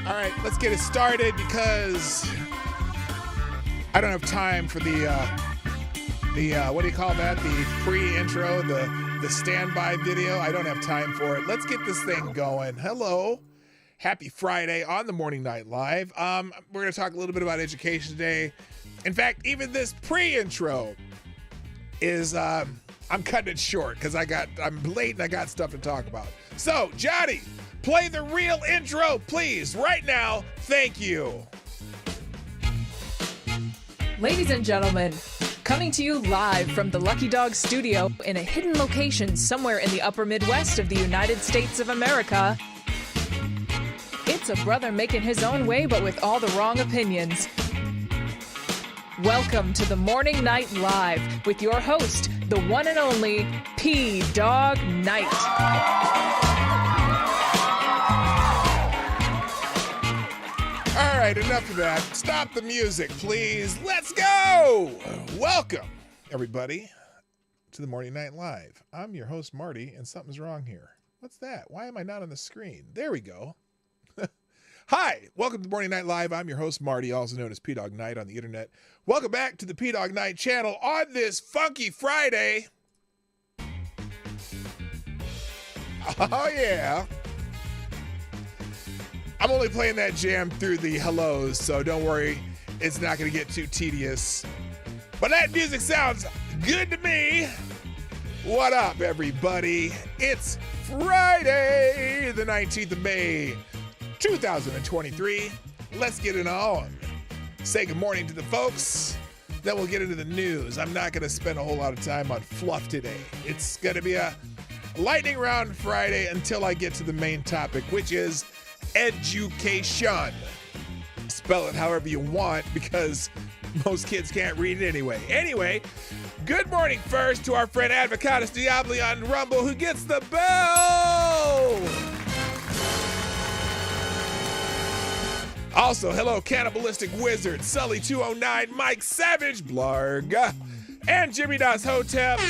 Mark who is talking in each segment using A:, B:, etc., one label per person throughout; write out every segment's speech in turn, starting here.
A: All right, let's get it started because I don't have time for the what do you call that? The pre-intro, the standby video. I don't have time for it. Let's get this thing going. Hello. Happy Friday on the Morning Night Live. We're going to talk a little bit about education today. In fact, even this pre-intro is I'm cutting it short because I'm late and I got stuff to talk about. So, Johnny, play the real intro, please, right now. Thank you.
B: Ladies and gentlemen, Coming to you live from the Lucky Dog studio in a hidden location somewhere in the upper Midwest of the United States of America, it's a brother making his own way but with all the wrong opinions. Welcome to the Morning Night Live with your host, the one and only P-Dog Knight.
A: All right, enough of that. Stop the music, please. Let's go. Welcome, everybody, to the Morning Night Live. I'm your host, Marty, and something's wrong here. What's that? Why am I not on the screen? There we go. Hi, welcome to the Morning Night Live. I'm your host, Marty, also known as P-Dog Knight on the internet. Welcome back to the P-Dog Knight channel on this funky Friday. Oh, yeah. I'm only playing that jam through the hellos, so don't worry. It's not going to get too tedious. But that music sounds good to me. What up, everybody? It's Friday, the 19th of May, 2023. Let's get it on. Say good morning to the folks. Then we'll get into the news. I'm not going to spend a whole lot of time on fluff today. It's going to be a lightning round Friday until I get to the main topic, which is education. Spell it however you want because most kids can't read it anyway. Anyway, good morning first to our friend Advocatus Diabli on Rumble who gets the bell. Also, hello Cannibalistic Wizard, Sully209, Mike Savage, Blarg, and Jimmy Das Hotep.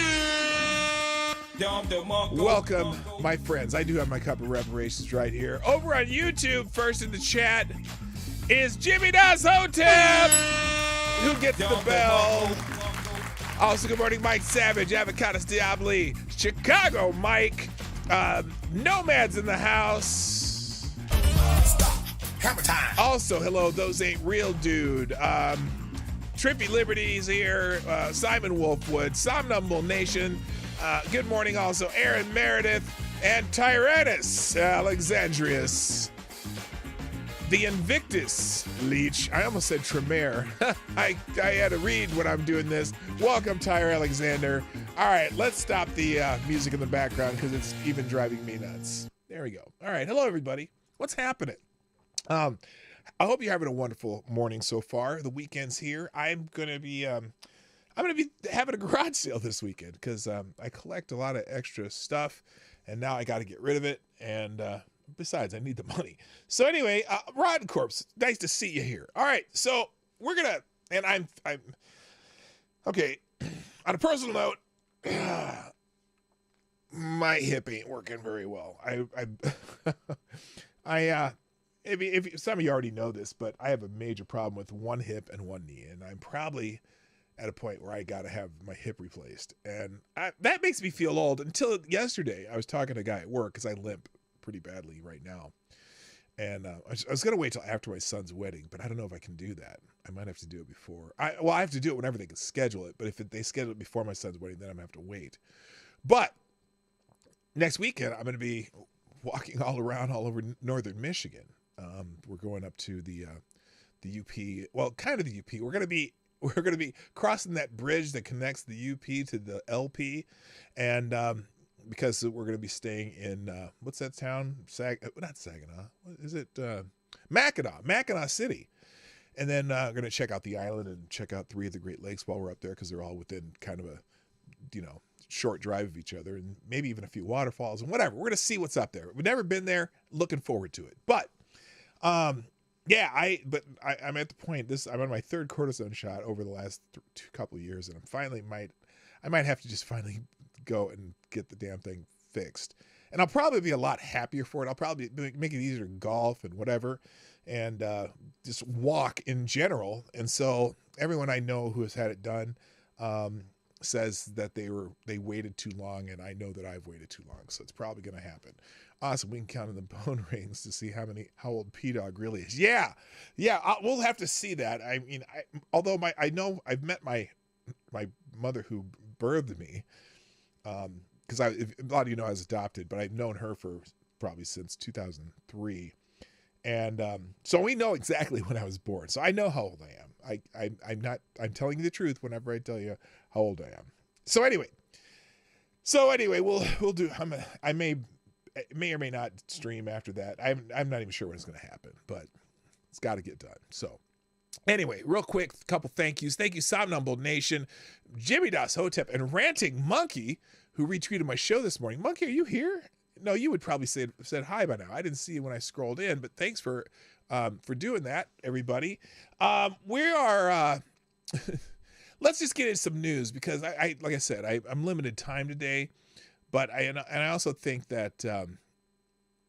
A: Welcome, my friends. I do have my cup of reparations right here. Over on YouTube, first in the chat, is Jimmy Das Hotep, who gets the bell. Also, good morning, Mike Savage, Avocados Diabli, Chicago Mike, Nomads in the house.
C: Hammer time.
A: Also, hello, those ain't real dude. Trippy Liberties here, Simon Wolfwood, Somnambule Nation. Good morning also, Aaron Meredith and Tyrannus Alexandrius. The Invictus Leech. I almost said Tremere. I had to read when I'm doing this. Welcome, Tyre Alexander. All right, let's stop the music in the background because it's even driving me nuts. There we go. All right, hello, everybody. What's happening? I hope you're having a wonderful morning so far. The weekend's here. I'm gonna be having a garage sale this weekend because I collect a lot of extra stuff, and now I got to get rid of it. And besides, I need the money. So anyway, Rotten Corpse, nice to see you here. All right, so we're gonna, and I'm okay. On a personal note, my hip ain't working very well. If some of you already know this, but I have a major problem with one hip and one knee, and I'm probably at a point where I got to have my hip replaced. And that makes me feel old. Until yesterday, I was talking to a guy at work because I limp pretty badly right now. And I was going to wait till after my son's wedding, but I don't know if I can do that. I might have to do it before. I have to do it whenever they can schedule it. But if they schedule it before my son's wedding, then I'm going to have to wait. But next weekend, I'm going to be walking all over northern Michigan. We're going up to the UP. Well, kind of the UP. We're going to be crossing that bridge that connects the UP to the LP, and because we're going to be staying in what's that town? Not Saginaw. What is it? Mackinac City, and then we're going to check out the island and check out 3 of the Great Lakes while we're up there because they're all within kind of a short drive of each other, and maybe even a few waterfalls and whatever. We're going to see what's up there. We've never been there. Looking forward to it, but. Yeah, I'm at the point. I'm on my 3rd cortisone shot over the last couple of years, and I might have to just finally go and get the damn thing fixed. And I'll probably be a lot happier for it. I'll probably make it easier to golf and whatever, and just walk in general. And so everyone I know who has had it done says that they waited too long, and I know that I've waited too long, so it's probably going to happen. Awesome. We can count in the bone rings to see how old P-Dog really is. Yeah. We'll have to see that. I mean, although I know I've met my mother who birthed me, because a lot of you know I was adopted, but I've known her for probably since 2003. And so we know exactly when I was born. So I know how old I am. I'm telling you the truth whenever I tell you how old I am. So anyway, we'll do. I may or may not stream after that. I'm not even sure when it's going to happen, but it's got to get done. So anyway, real quick, a couple thank yous. Thank you, Somnambul Nation, Jimmy Das Hotep, and Ranting Monkey, who retweeted my show this morning. Monkey, are you here? No, you would probably said hi by now. I didn't see you when I scrolled in, but thanks for doing that, everybody. We are. Let's just get into some news because I like I said, I'm limited time today, but I also think that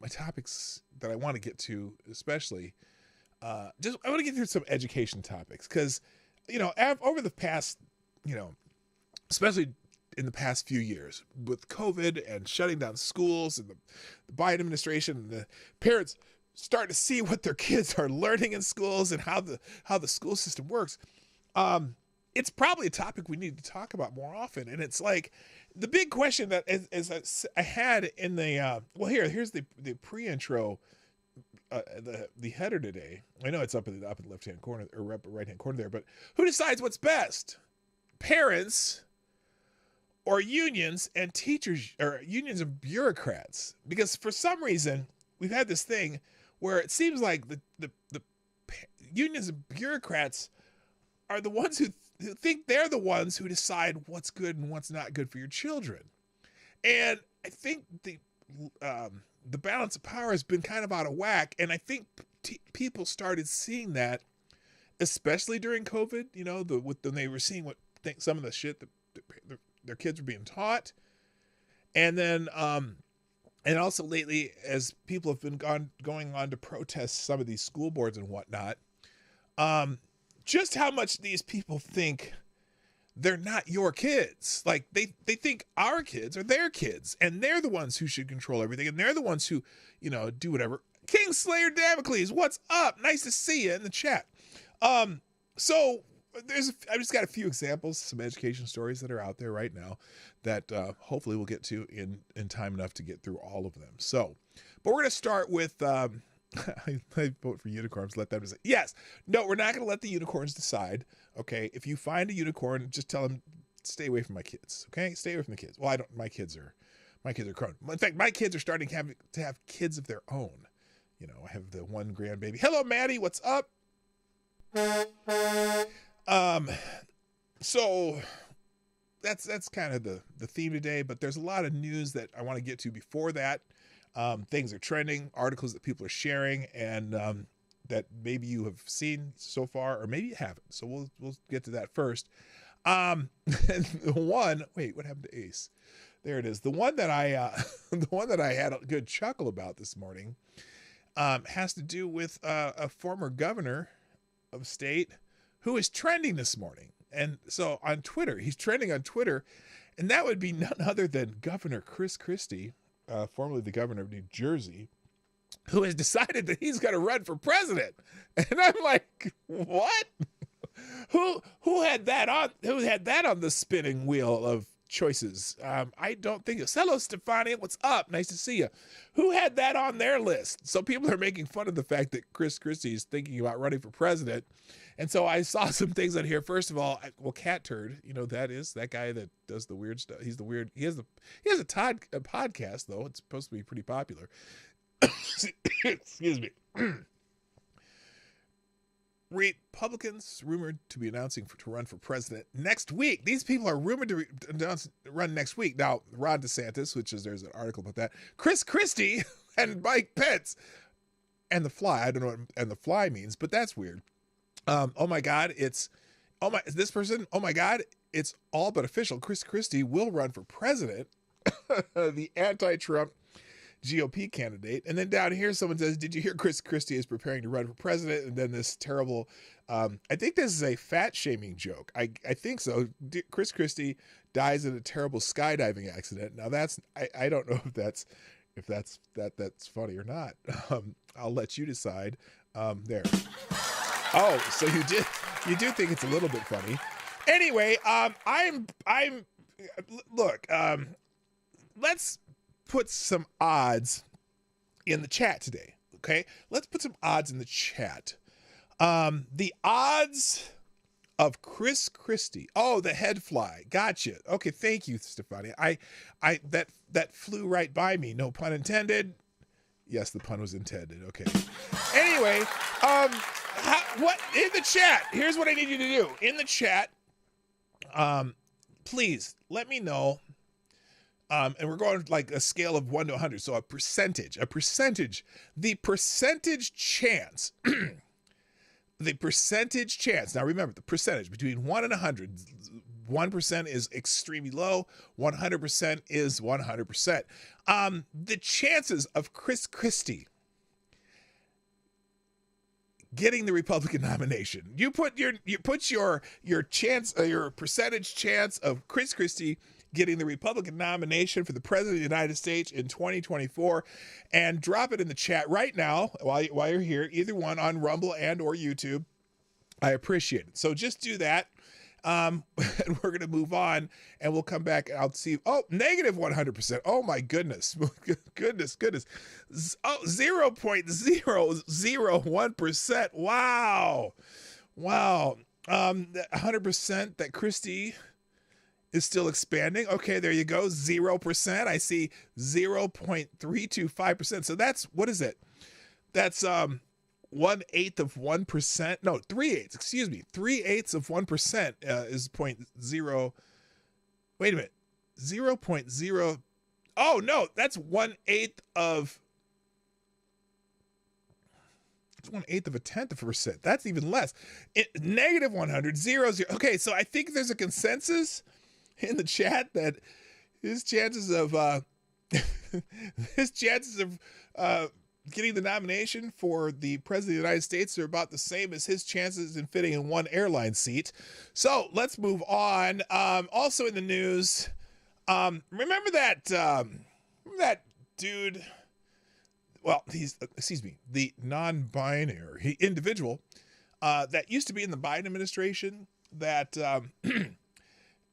A: my topics that I want to get to, especially, I want to get through some education topics because, over the past, especially in the past few years with COVID and shutting down schools and the Biden administration and the parents starting to see what their kids are learning in schools and how the school system works. It's probably a topic we need to talk about more often. And it's like the big question that is I had in the, here's the pre-intro, the header today. I know it's up in the left-hand corner or right-hand corner there, but who decides what's best? Parents or unions and teachers, or unions and bureaucrats? Because for some reason we've had this thing where it seems like the unions and bureaucrats are the ones who think they're the ones who decide what's good and what's not good for your children. And I think the balance of power has been kind of out of whack. And I think people started seeing that, especially during COVID, when they were seeing some of the shit that their kids were being taught. And then, and also lately, as people have been going on to protest some of these school boards and whatnot, just how much these people think they're not your kids. Like they think our kids are their kids and they're the ones who should control everything. And they're the ones who, do whatever. Kingslayer Damocles, what's up? Nice to see you in the chat. So I've just got a few examples, some education stories that are out there right now that hopefully we'll get to in time enough to get through all of them. So, but we're going to start with, I vote for unicorns. Let them decide. Yes. No, we're not going to let the unicorns decide. Okay. If you find a unicorn, just tell them, stay away from my kids. Okay. Stay away from the kids. Well, my kids are grown. In fact, my kids are starting to have kids of their own. I have the one grandbaby. Hello, Maddie. What's up? So that's kind of the theme today, but there's a lot of news that I want to get to before that. Things are trending, articles that people are sharing, and that maybe you have seen so far, or maybe you haven't. So we'll get to that first. The one, wait, what happened to Ace? There it is. The one that I had a good chuckle about this morning, has to do with a former governor of state who is trending this morning. And so on Twitter, he's trending on Twitter, and that would be none other than Governor Chris Christie, formerly the governor of New Jersey, who has decided that he's going to run for president. And I'm like, what? Who had that on the spinning wheel of choices? I don't think it's, hello, Stefania, what's up? Nice to see you. Who had that on their list? So people are making fun of the fact that Chris Christie is thinking about running for president. And so I saw some things on here. First of all, Cat Turd, that guy that does the weird stuff. He's the weird. He has a podcast though. It's supposed to be pretty popular. Excuse me. Republicans rumored to be announcing to run for president next week. These people are rumored to run next week. Now, Ron DeSantis, there's an article about that. Chris Christie and Mike Pence and the Fly. I don't know what and the Fly means, but that's weird. Oh my God, it's all but official. Chris Christie will run for president, the anti-Trump GOP candidate. And then down here, someone says, did you hear Chris Christie is preparing to run for president? And then this terrible, I think this is a fat shaming joke. I think so. Chris Christie dies in a terrible skydiving accident. Now I don't know if that's funny or not. I'll let you decide. There. Oh, so you do think it's a little bit funny. Anyway, let's put some odds in the chat today. Okay. Let's put some odds in the chat. The odds of Chris Christie. Oh, the head fly. Gotcha. Okay, thank you, Stefania. That flew right by me. No pun intended. Yes, the pun was intended. Okay. Anyway, what in the chat? Here's what I need you to do. In the chat, please let me know. And we're going like a scale of 1 to 100. So a percentage, the percentage chance, the percentage chance. Now remember the percentage between 1 and 100. 1% is extremely low. 100% is 100%. The chances of Chris Christie getting the Republican nomination. You put your chance, your percentage chance of Chris Christie getting the Republican nomination for the President of the United States in 2024, and drop it in the chat right now while you're here, either one on Rumble and or YouTube. I appreciate it. So just do that. And we're going to move on, and we'll come back and I'll see. Oh, negative 100%. Oh my goodness. goodness. Oh, 0.001%. Wow. 100% that Christie is still expanding. Okay, there you go. 0%. I see 0.325%. So that's, what is it? That's 1/8 of 1%. No, 3/8. Excuse me. 3/8 of 1% is 0.0. Wait a minute. 0.0. Oh no, that's 1/8 of. It's 1/8 of a tenth of a percent. That's even less. Negative 100. 0. Okay, so I think there's a consensus in the chat that his chances of getting the nomination for the President of the United States are about the same as his chances in fitting in one airline seat. So let's move on. Also in the news, remember that dude? Well, he's the non-binary individual that used to be in the Biden administration that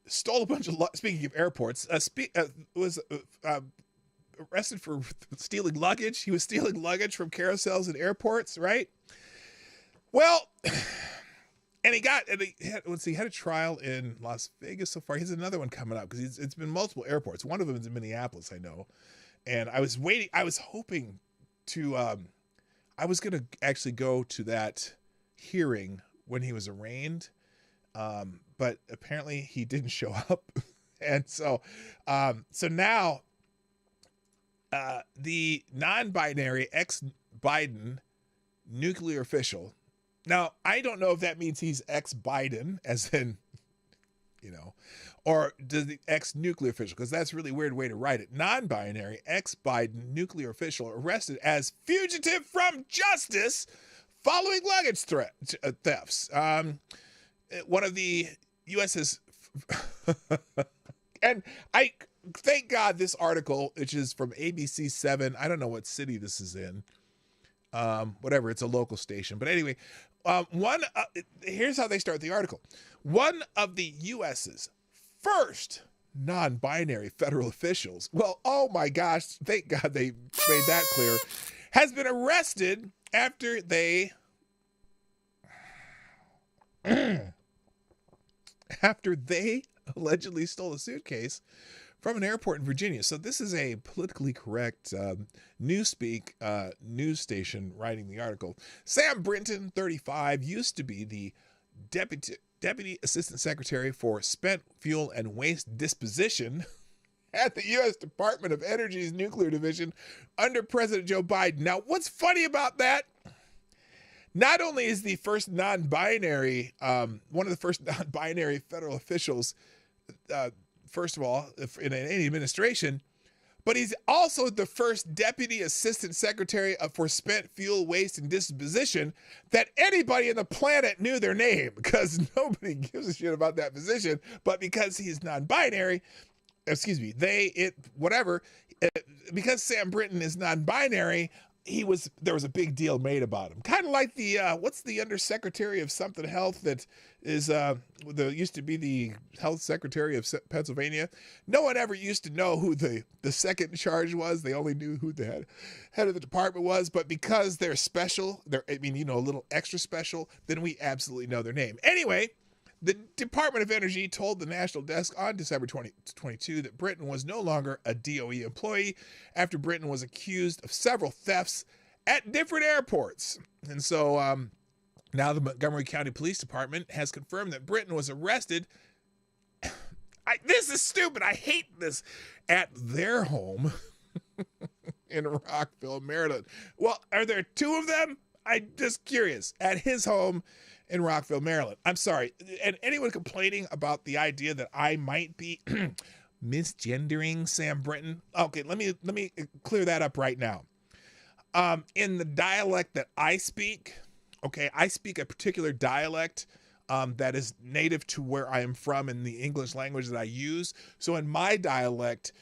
A: stole a bunch of. Speaking of airports, was. Arrested for stealing luggage. He was stealing luggage from carousels at airports, right? Well, and he had a trial in Las Vegas so far. He has another one coming up because it's been multiple airports. One of them is in Minneapolis, I know. And I was hoping to, I was going to actually go to that hearing when he was arraigned. But apparently he didn't show up. And so now, the non-binary ex-Biden nuclear official. Now, I don't know if that means he's ex-Biden, as in, or does the ex-nuclear official, because that's a really weird way to write it. Non-binary ex-Biden nuclear official arrested as fugitive from justice following luggage thefts. One of the U.S.'s, and thank God this article, which is from ABC 7. I don't know what city this is in. Whatever, it's a local station. But anyway, here's how they start the article. One of the U.S.'s first non-binary federal officials, well, oh my gosh, thank God they made that clear, has been arrested after they allegedly stole a suitcase from an airport in Virginia. So this is a politically correct Newspeak news station writing the article. Sam Brinton, 35, used to be the Deputy Assistant Secretary for Spent Fuel and Waste Disposition at the U.S. Department of Energy's Nuclear Division under President Joe Biden. Now, what's funny about that? Not only is the first non-binary, one of the first non-binary federal officials, first of all, in any administration, but he's also the first Deputy Assistant Secretary for Spent Fuel, Waste, and Disposition that anybody on the planet knew their name, because nobody gives a shit about that position. But because he's non-binary, because Sam Brinton is non-binary, there was a big deal made about him. Kind of like the what's the Undersecretary of something health that is used to be the health secretary of Pennsylvania. No one ever used to know who the second in charge was. They only knew who the head of the department was. But because they're special, a little extra special, then we absolutely know their name. Anyway, The Department of Energy told the National Desk on December 2022 that Britain was no longer a DOE employee after Britain was accused of several thefts at different airports. And so now the Montgomery County Police Department has confirmed that Britain was arrested. This is stupid. I hate this. At their home in Rockville, Maryland. Well, are there two of them? I'm just curious. At his home in Rockville, Maryland. I'm sorry. And anyone complaining about the idea that I might be misgendering Sam Brinton? Okay, let me clear that up right now. In the dialect that I speak, okay, I speak a particular dialect that is native to where I am from in the English language that I use. So in my dialect,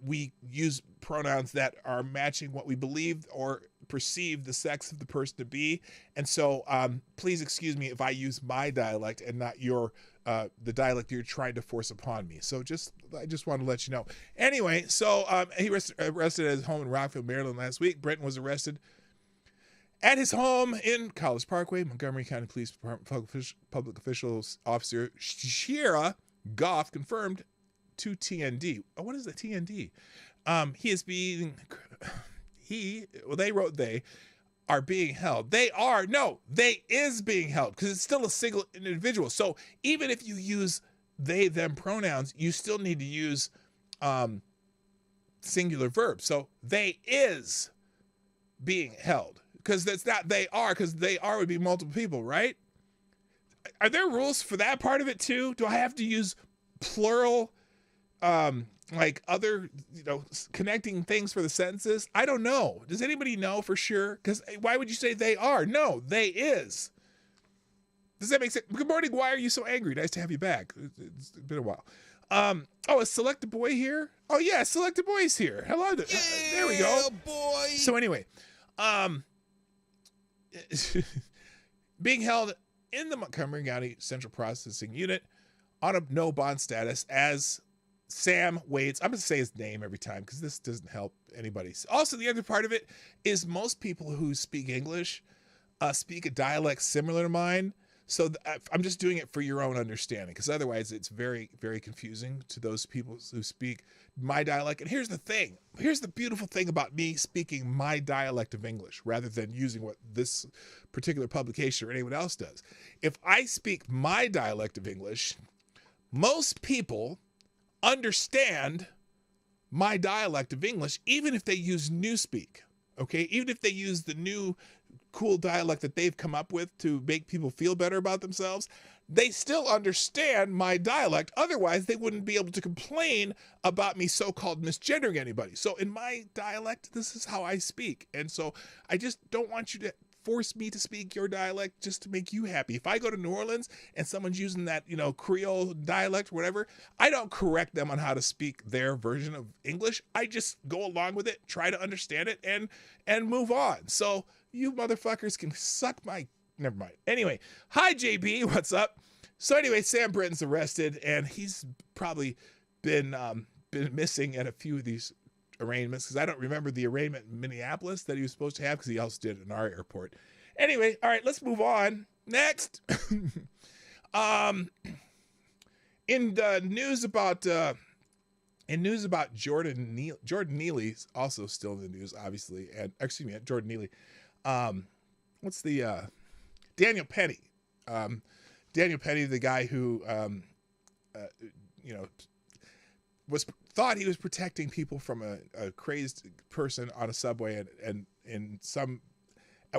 A: we use pronouns that are matching what we believe or perceive the sex of the person to be. And so please excuse me if I use my dialect and not your the dialect you're trying to force upon me. So I just want to let you know. Anyway, so he arrested at his home in Rockville, Maryland last week. Brinton was arrested at his home in College Parkway. Montgomery County Police Department public officials officer Shira Goff confirmed to TND. Oh, what is the TND? They are being held. They is being held because it's still a single individual. So even if you use they, them pronouns, you still need to use singular verbs. So they is being held because that's not they are, because they are would be multiple people, right? Are there rules for that part of it too? Do I have to use plural like other, connecting things for the sentences? I don't know. Does anybody know for sure? Because why would you say they are? No, they is. Does that make sense? Good morning. Why are you so angry? Nice to have you back. It's been a while. Is Select the Boy here? Oh yeah, Select the Boy's here. Hello. There we go.
C: Boy.
A: So anyway, being held in the Montgomery County Central Processing Unit on a no bond status as Sam waits. I'm going to say his name every time because this doesn't help anybody. Also, the other part of it is most people who speak English speak a dialect similar to mine. So I'm just doing it for your own understanding because otherwise it's very, very confusing to those people who speak my dialect. And here's the thing. Here's the beautiful thing about me speaking my dialect of English rather than using what this particular publication or anyone else does. If I speak my dialect of English, most people understand my dialect of English, even if they use Newspeak, okay? Even if they use the new cool dialect that they've come up with to make people feel better about themselves, they still understand my dialect. Otherwise, they wouldn't be able to complain about me so-called misgendering anybody. So in my dialect, this is how I speak. And so I just don't want you to force me to speak your dialect just to make you happy. If I go to New Orleans and someone's using that, Creole dialect, whatever, I don't correct them on how to speak their version of English. I just go along with it, try to understand it, and move on. So you motherfuckers can suck my... Never mind. Anyway, hi, JB. What's up? So anyway, Sam Brinton's arrested, and he's probably been missing at a few of these arraignments because I don't remember the arraignment in Minneapolis that he was supposed to have because he also did it in our airport. Anyway, all right, let's move on. Next. In news about Jordan Neely's also still in the news, obviously, and excuse me, Jordan Neely. What's the Daniel Penny? Daniel Penny, the guy who thought he was protecting people from a crazed person on a subway and in some,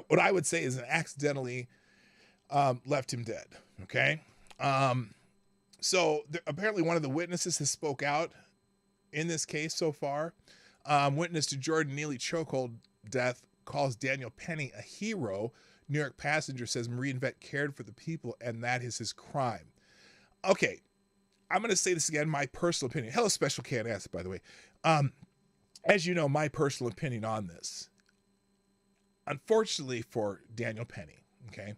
A: what I would say is an accidentally left him dead. Okay. So apparently one of the witnesses has spoke out in this case so far. Witness to Jordan Neely chokehold death calls Daniel Penny a hero. New York passenger says Marine vet cared for the people and that is his crime. Okay. I'm going to say this again, my personal opinion. Hello, Special Can't Ask, by the way. As you know, my personal opinion on this. Unfortunately for Daniel Penny, okay,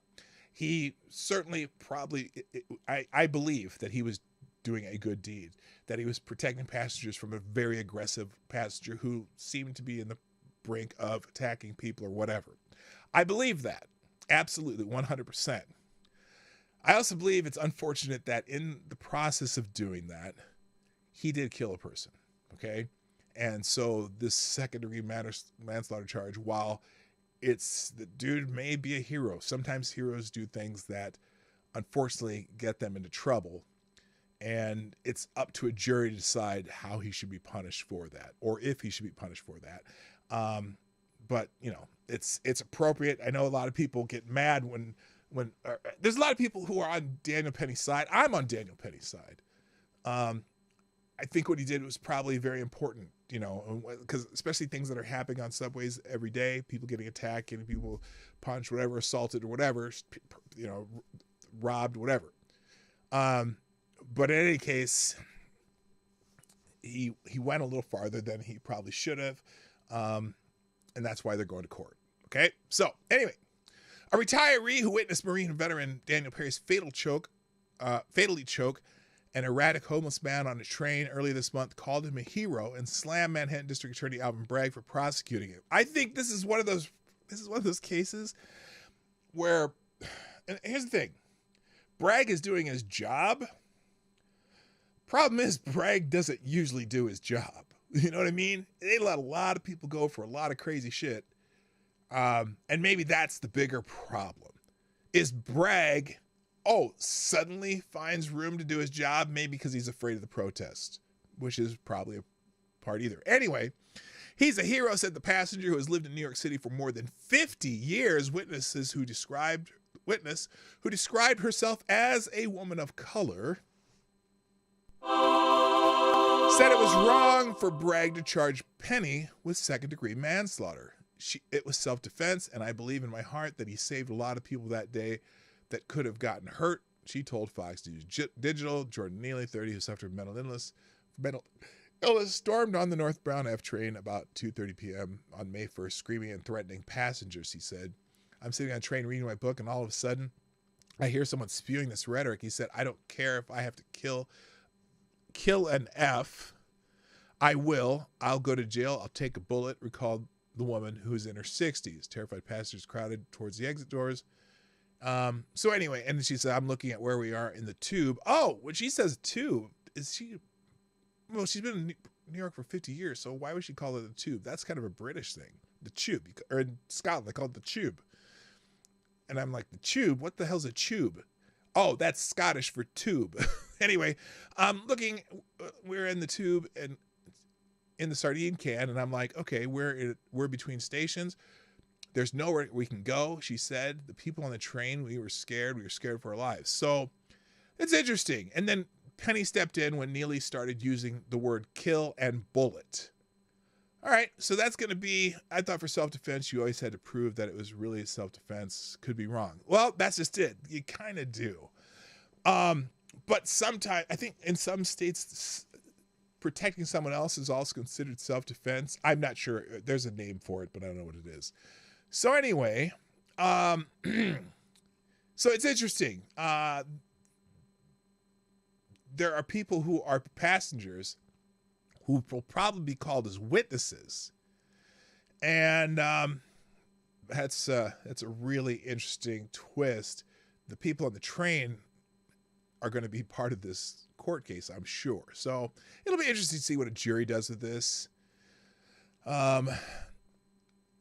A: he certainly probably, I believe that he was doing a good deed, that he was protecting passengers from a very aggressive passenger who seemed to be in the brink of attacking people or whatever. I believe that. Absolutely, 100%. I also believe it's unfortunate that in the process of doing that, he did kill a person. Okay. And so this second-degree manslaughter charge, while the dude may be a hero, sometimes heroes do things that unfortunately get them into trouble. And it's up to a jury to decide how he should be punished for that, or if he should be punished for that. But it's appropriate. I know a lot of people get mad when there's a lot of people who are on Daniel Penny's side. I'm on Daniel Penny's side. I think what he did was probably very important, because especially things that are happening on subways every day, people getting attacked, getting people punched, whatever, assaulted or whatever, robbed, whatever. But in any case, he went a little farther than he probably should have. And that's why they're going to court. Okay. So anyway, a retiree who witnessed Marine veteran Daniel Perry's fatally choke an erratic homeless man on a train earlier this month called him a hero and slammed Manhattan District Attorney Alvin Bragg for prosecuting him. I think this is one of those cases where, and here's the thing, Bragg is doing his job. Problem is, Bragg doesn't usually do his job. You know what I mean? They let a lot of people go for a lot of crazy shit. And maybe that's the bigger problem. Is Bragg, suddenly finds room to do his job, maybe because he's afraid of the protest, which is probably a part either. Anyway, he's a hero, said the passenger who has lived in New York City for more than 50 years. Witness who described herself as a woman of color said it was wrong for Bragg to charge Penny with second-degree manslaughter. It was self-defense, and I believe in my heart that he saved a lot of people that day that could have gotten hurt, she told Fox News Digital. Jordan Neely, 30, who suffered mental illness, stormed on the northbound F train about 2:30 p.m. on May 1st, screaming and threatening passengers, he said. I'm sitting on a train reading my book, and all of a sudden, I hear someone spewing this rhetoric. He said, I don't care if I have to kill an F. I will. I'll go to jail. I'll take a bullet, recalled the woman who's in her 60s. Terrified passengers crowded towards the exit doors. So anyway, and she said, I'm looking at where we are in the tube. Oh, when she says tube, she's been in New York for 50 years, so why would she call it a tube? That's kind of a British thing. The tube, or in Scotland, they call it the tube. And I'm like, the tube? What the hell's a tube? Oh, that's Scottish for tube. Anyway, we're in the tube and in the sardine can, and I'm like, okay, we're between stations. There's nowhere we can go, she said. The people on the train, we were scared for our lives. So it's interesting. And then Penny stepped in when Neely started using the word kill and bullet. All right, so that's going to be, I thought for self-defense, you always had to prove that it was really self-defense. Could be wrong. Well, that's just it. You kind of do. But sometimes, I think in some states, protecting someone else is also considered self-defense. I'm not sure. There's a name for it, but I don't know what it is. So anyway, so it's interesting. There are people who are passengers who will probably be called as witnesses. And that's a really interesting twist. The people on the train are going to be part of this court case, I'm sure. So it'll be interesting to see what a jury does with this.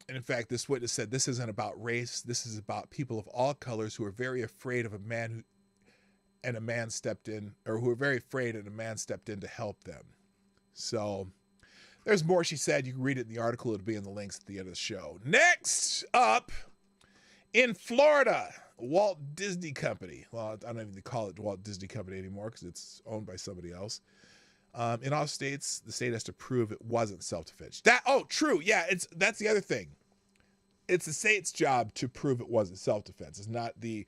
A: And in fact, this witness said this isn't about race. This is about people of all colors who are very afraid of a man who were very afraid and a man stepped in to help them. So there's more she said. You can read it in the article. It'll be in the links at the end of the show. Next up, in Florida, Walt Disney Company. Well, I don't even call it Walt Disney Company anymore because it's owned by somebody else. In all states, the state has to prove it wasn't self-defense. True. Yeah, that's the other thing. It's the state's job to prove it wasn't self-defense. It's not the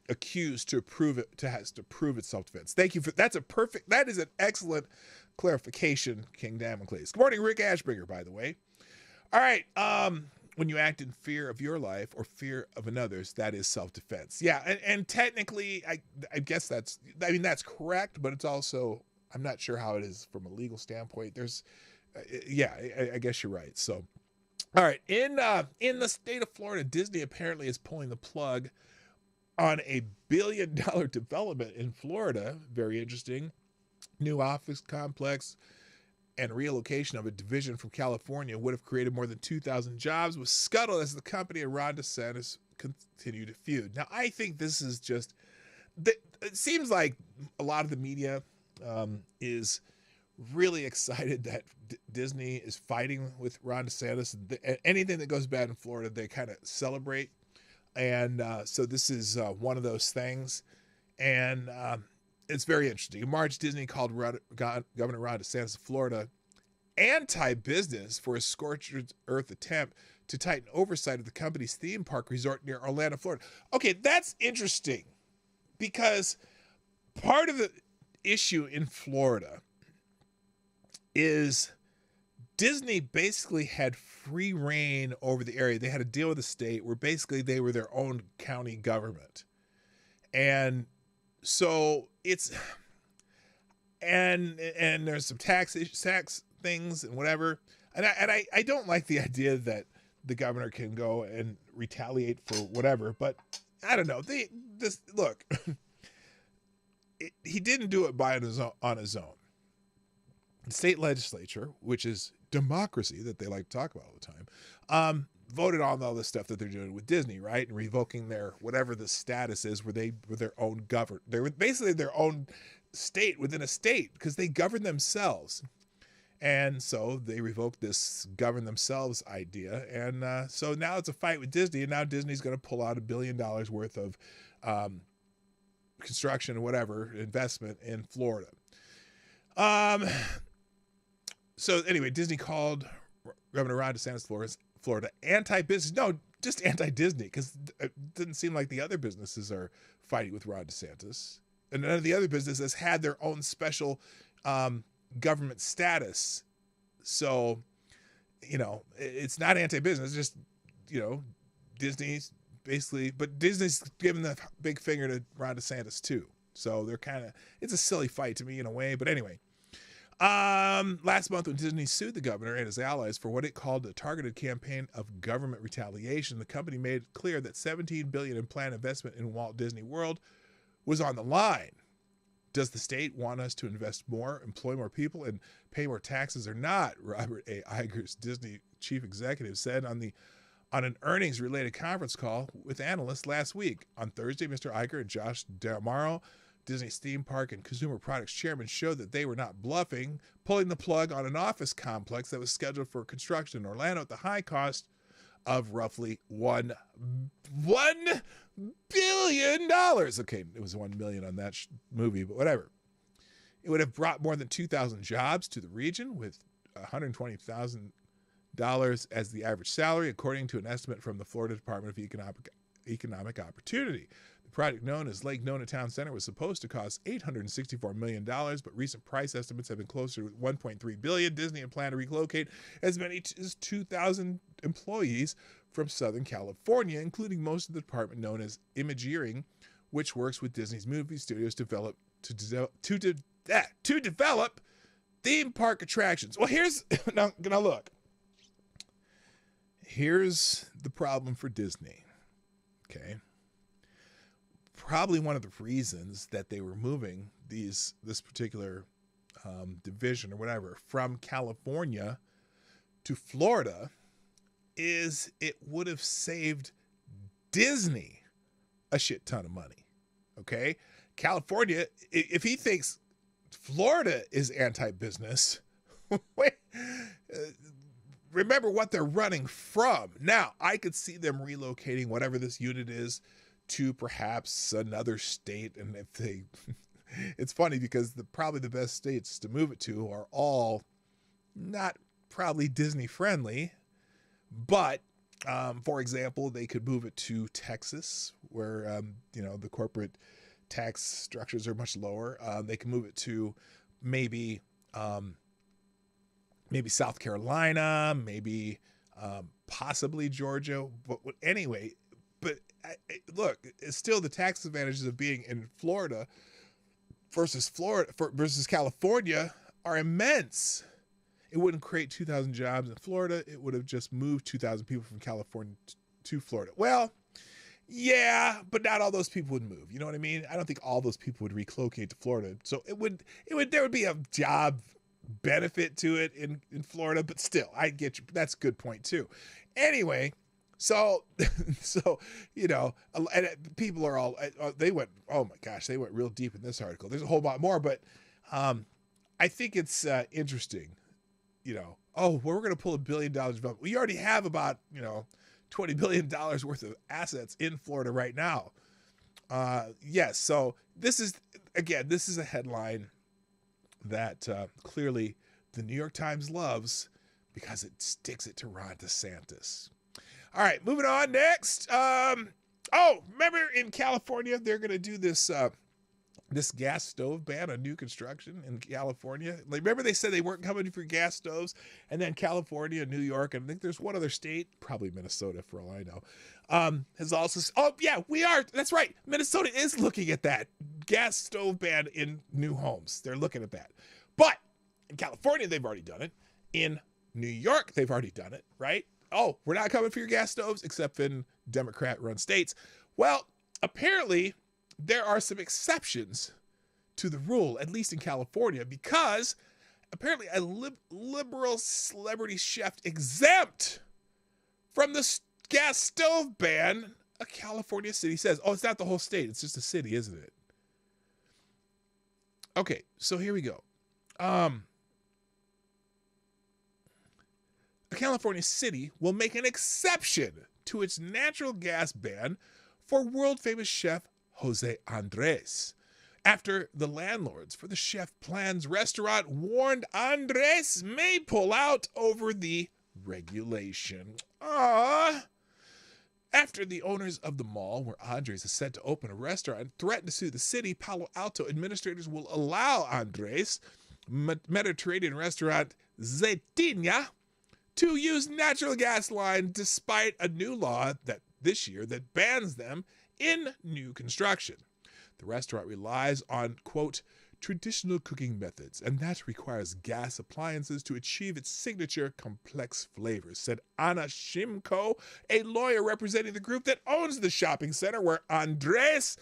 A: accused to prove it has to prove it's self-defense. Thank you that is an excellent clarification, King Damocles. Good morning, Rick Ashbringer, by the way. All right. When you act in fear of your life or fear of another's, that is self-defense. Yeah, and technically, I guess that's correct, but it's also, I'm not sure how it is from a legal standpoint. I guess you're right. So All right, in the state of Florida, Disney apparently is pulling the plug on a $1 billion development in Florida. Very interesting. New office complex and relocation of a division from California would have created more than 2,000 jobs, was scuttled as the company and Ron DeSantis continue to feud. Now, I think this is just, it seems like a lot of the media is really excited that Disney is fighting with Ron DeSantis. Anything that goes bad in Florida, they kind of celebrate. And so this is one of those things. And it's very interesting. In March, Disney called Governor Ron DeSantis of Florida anti-business for a scorched earth attempt to tighten oversight of the company's theme park resort near Orlando, Florida. Okay, that's interesting because part of the issue in Florida is Disney basically had free reign over the area. They had a deal with the state where basically they were their own county government. And so it's, and there's some tax things and whatever. And I don't like the idea that the governor can go and retaliate for whatever, but I don't know. Look, he didn't do it on his own. The state legislature, which is democracy that they like to talk about all the time, voted on all this stuff that they're doing with Disney, right? And revoking their, whatever the status is, where they were their own government. They were basically their own state within a state because they govern themselves. And so they revoked this govern themselves idea. And so now it's a fight with Disney. And now Disney's going to pull out $1 billion worth of construction or whatever investment in Florida. So anyway, Disney called Governor Ron DeSantis Florida anti-business. No, just anti-Disney, because it didn't seem like the other businesses are fighting with Ron DeSantis. And none of the other businesses had their own special government status. So, it's not anti-business, just, Disney's basically, but Disney's giving the big finger to Ron DeSantis too. So they're it's a silly fight to me in a way, but anyway. Last month when Disney sued the governor and his allies for what it called a targeted campaign of government retaliation, the company made it clear that $17 billion in planned investment in Walt Disney World was on the line. Does the state want us to invest more, employ more people, and pay more taxes or not? Robert A. Iger's Disney chief executive said on an earnings-related conference call with analysts last week. On Thursday, Mr. Iger and Josh D'Amaro, Disney's theme park and consumer products chairman, showed that they were not bluffing, pulling the plug on an office complex that was scheduled for construction in Orlando at the high cost of roughly $1 billion. Okay, it was $1 million on that movie, but whatever. It would have brought more than 2,000 jobs to the region, with $120,000 as the average salary, according to an estimate from the Florida Department of Economic Opportunity. The project, known as Lake Nona Town Center, was supposed to cost $864 million, but recent price estimates have been closer to $1.3 billion. Disney had planned to relocate as many as 2,000 employees from Southern California, including most of the department known as Imagineering, which works with Disney's movie studios to develop theme park attractions. Well, here's now look. Here's the problem for Disney. Okay. Probably one of the reasons that they were moving this particular division or whatever from California to Florida is it would have saved Disney a shit ton of money. Okay. California, if he thinks Florida is anti-business, remember what they're running from. Now, I could see them relocating whatever this unit is to perhaps another state. And if they, it's funny because probably the best states to move it to are all not probably Disney friendly, but for example, they could move it to Texas where, the corporate tax structures are much lower. They can move it to maybe South Carolina, maybe possibly Georgia. But anyway, look, it's still the tax advantages of being in Florida versus California are immense. It wouldn't create 2,000 jobs in Florida. It would have just moved 2,000 people from California to Florida. Well, yeah, but not all those people would move. You know what I mean? I don't think all those people would relocate to Florida. So there would be a job benefit to it in Florida, but still, I get you. That's a good point too. Anyway, so and people are all, they went, oh my gosh, they went real deep in this article. There's a whole lot more, but I think it's interesting, we're going to pull $1 billion development. We already have about, $20 billion worth of assets in Florida right now. Yes. So this is a headline that clearly the New York Times loves because it sticks it to Ron DeSantis. All right, moving on next. Remember in California, they're going to do this gas stove ban on new construction in California. Remember they said they weren't coming for gas stoves, and then California, New York, and I think there's one other state, probably Minnesota for all I know, has also, we are. That's right. Minnesota is looking at that gas stove ban in new homes. They're looking at that. But in California, they've already done it. In New York, they've already done it, right? Oh, we're not coming for your gas stoves, except in Democrat-run states. Well, apparently there are some exceptions to the rule, at least in California, because apparently a liberal celebrity chef exempt from the gas stove ban, a California city says. Oh, it's not the whole state. It's just a city, isn't it? Okay, so here we go. A California city will make an exception to its natural gas ban for world-famous chef Jose Andres, after the landlords for the Chef Plans restaurant warned Andres may pull out over the regulation. After the owners of the mall where Andres is set to open a restaurant threatened to sue the city, Palo Alto administrators will allow Andres' Mediterranean restaurant Zetinha to use natural gas line despite a new law that this year that bans them in new construction. The restaurant relies on, quote, traditional cooking methods, and that requires gas appliances to achieve its signature complex flavors, said Anna Shimko, a lawyer representing the group that owns the shopping center where Andres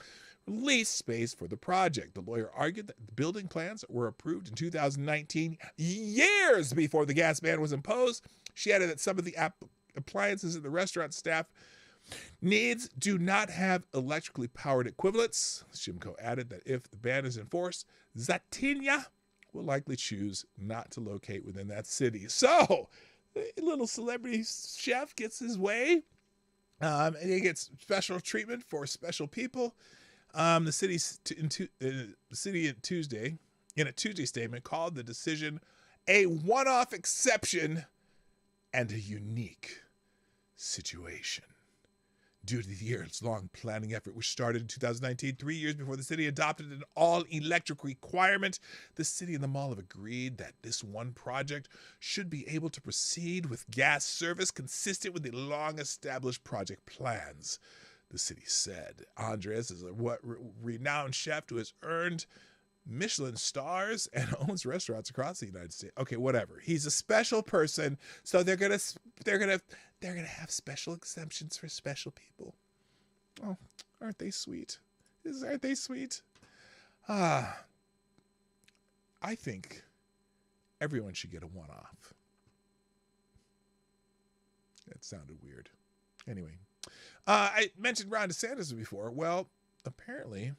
A: leased space for the project. The lawyer argued that the building plans were approved in 2019, years before the gas ban was imposed. She added that some of the appliances in the restaurant staff needs do not have electrically powered equivalents. Shimko added that if the ban is enforced, Zetinha will likely choose not to locate within that city. So, a little celebrity chef gets his way, and he gets special treatment for special people. The city in a Tuesday statement called the decision a one-off exception and a unique situation. Due to the years-long planning effort, which started in 2019, 3 years before the city adopted an all-electric requirement, the city and the mall have agreed that this one project should be able to proceed with gas service consistent with the long-established project plans. The city said Andres is a renowned chef who has earned Michelin stars and owns restaurants across the United States. Okay, whatever. He's a special person, so they're gonna have special exemptions for special people. Oh, aren't they sweet? Aren't they sweet? I think everyone should get a one-off. That sounded weird. Anyway, I mentioned Ron DeSantis before. Well, apparently,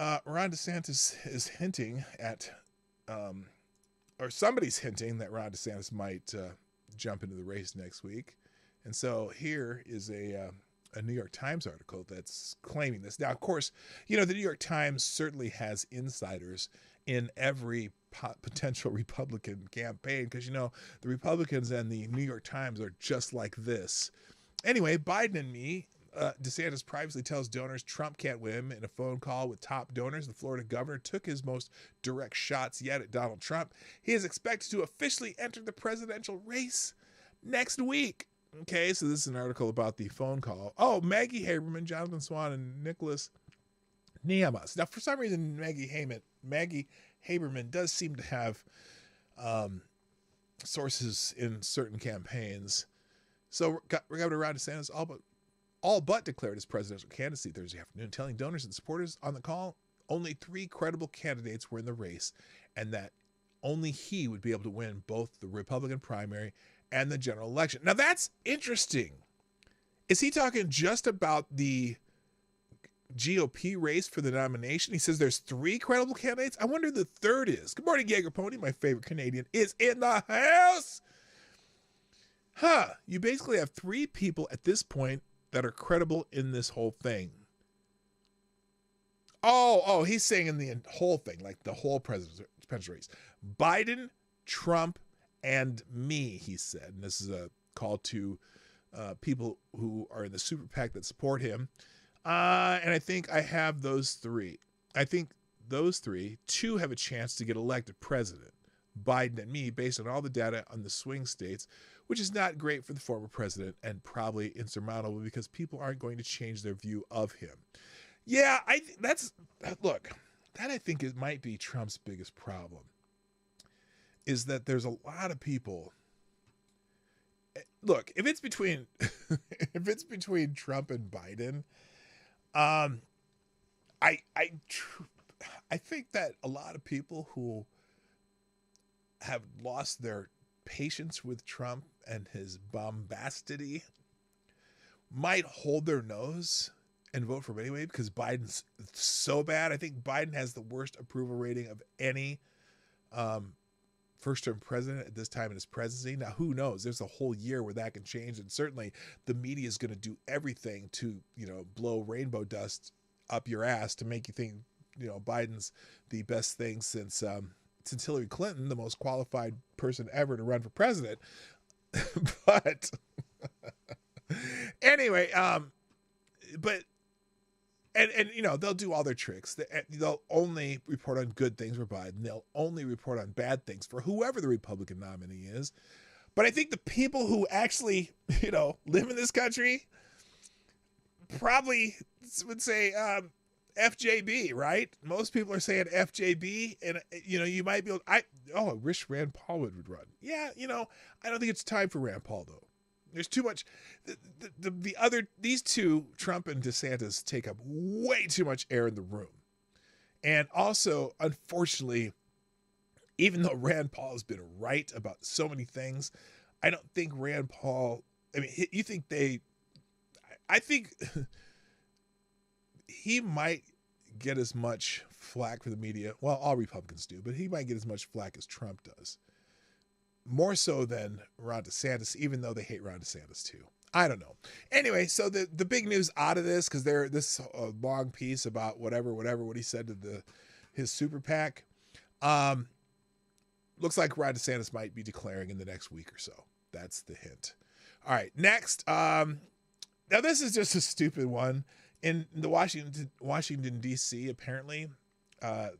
A: Ron DeSantis is hinting at, or somebody's hinting that Ron DeSantis might jump into the race next week. And so here is a New York Times article that's claiming this. Now, of course, the New York Times certainly has insiders in every potential Republican campaign because, the Republicans and the New York Times are just like this. Anyway, Biden and me, DeSantis privately tells donors Trump can't win. In a phone call with top donors, the Florida governor took his most direct shots yet at Donald Trump. He is expected to officially enter the presidential race next week. Okay, so this is an article about the phone call. Oh, Maggie Haberman, Jonathan Swan, and Nicholas Niemas. Now, for some reason, Maggie Haberman does seem to have sources in certain campaigns. So Governor Ron DeSantis all but declared his presidential candidacy Thursday afternoon, telling donors and supporters on the call only 3 credible candidates were in the race, and that only he would be able to win both the Republican primary and the general election. Now that's interesting. Is he talking just about the GOP race for the nomination? He says there's 3 credible candidates. I wonder who the third is. Good morning, Jaeger Pony. My favorite Canadian is in the house. You basically have 3 people at this point that are credible in this whole thing. Oh, he's saying in the whole thing, like the whole presidential race. Biden, Trump, and me, he said. And this is a call to people who are in the super PAC that support him. And I think I have those 3. I think those 3, 2 have a chance to get elected president. Biden and me, based on all the data on the swing states, which is not great for the former president and probably insurmountable because people aren't going to change their view of him. Yeah, that I think it might be Trump's biggest problem, is that there's a lot of people. Look, if it's between Trump and Biden, I think that a lot of people who have lost their patience with Trump and his bombastity might hold their nose and vote for him anyway because Biden's so bad. I think Biden has the worst approval rating of any first-term president at this time in his presidency. Now, who knows? There's a whole year where that can change, and certainly the media is going to do everything to, blow rainbow dust up your ass to make you think, Biden's the best thing since Hillary Clinton, the most qualified person ever to run for president. But anyway, they'll do all their tricks. They'll only report on good things for Biden. They'll only report on bad things for whoever the Republican nominee is. But I think the people who actually, live in this country probably would say FJB, right? Most people are saying FJB, and you might be able. I wish Rand Paul would run. Yeah, I don't think it's time for Rand Paul though. There's too much. These 2, Trump and DeSantis, take up way too much air in the room, and also, unfortunately, even though Rand Paul has been right about so many things, I don't think Rand Paul. I mean, you think I think. He might get as much flack for the media. Well, all Republicans do, but he might get as much flack as Trump does. More so than Ron DeSantis, even though they hate Ron DeSantis too. I don't know. Anyway, so the big news out of this, because this long piece about whatever what he said to his super PAC, looks like Ron DeSantis might be declaring in the next week or so. That's the hint. All right, next. Now this is just a stupid one. In the Washington D.C., apparently,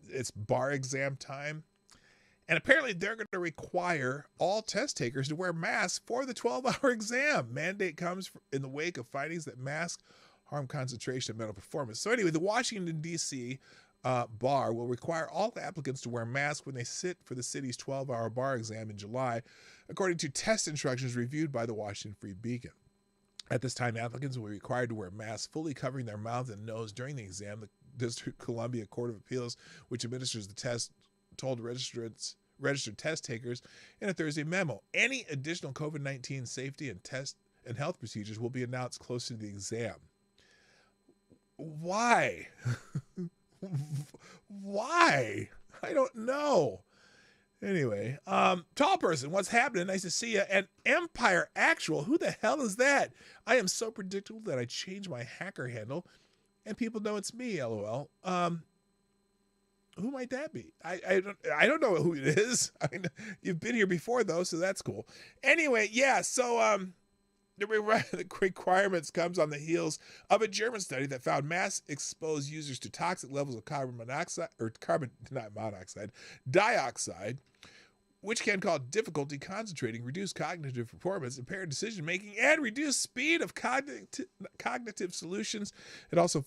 A: it's bar exam time. And apparently they're going to require all test takers to wear masks for the 12-hour exam. Mandate comes in the wake of findings that masks harm concentration and mental performance. So anyway, the Washington, D.C. Bar will require all applicants to wear masks when they sit for the city's 12-hour bar exam in July, according to test instructions reviewed by the Washington Free Beacon. At this time, applicants will be required to wear masks fully covering their mouth and nose during the exam. The District of Columbia Court of Appeals, which administers the test, told registered test takers in a Thursday memo. Any additional COVID-19 safety and test and health procedures will be announced closer to the exam. Why? Why? I don't know. Anyway, tall person, what's happening? Nice to see you. And Empire Actual, who the hell is that? I am so predictable that I changed my hacker handle, and people know it's me. LOL. Who might that be? I don't know who it is. I mean, you've been here before though, so that's cool. Anyway, yeah. So the requirements comes on the heels of a German study that found masks expose users to toxic levels of dioxide, which can cause difficulty concentrating, reduce cognitive performance, impair decision making, and reduce speed of cognitive solutions. It also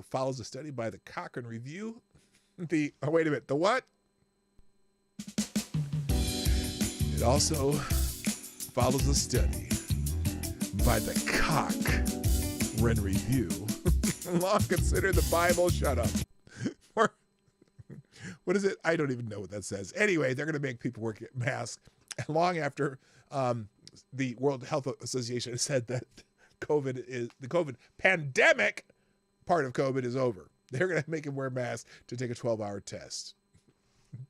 A: follows a study by the Cochrane Review. The what? also follows a study by the Cochrane Review. Long consider the Bible. Shut up. Or, what is it? I don't even know what that says. Anyway, they're going to make people wear masks long after the World Health Association has said that the COVID pandemic part of COVID is over. They're going to make him wear masks to take a 12-hour test.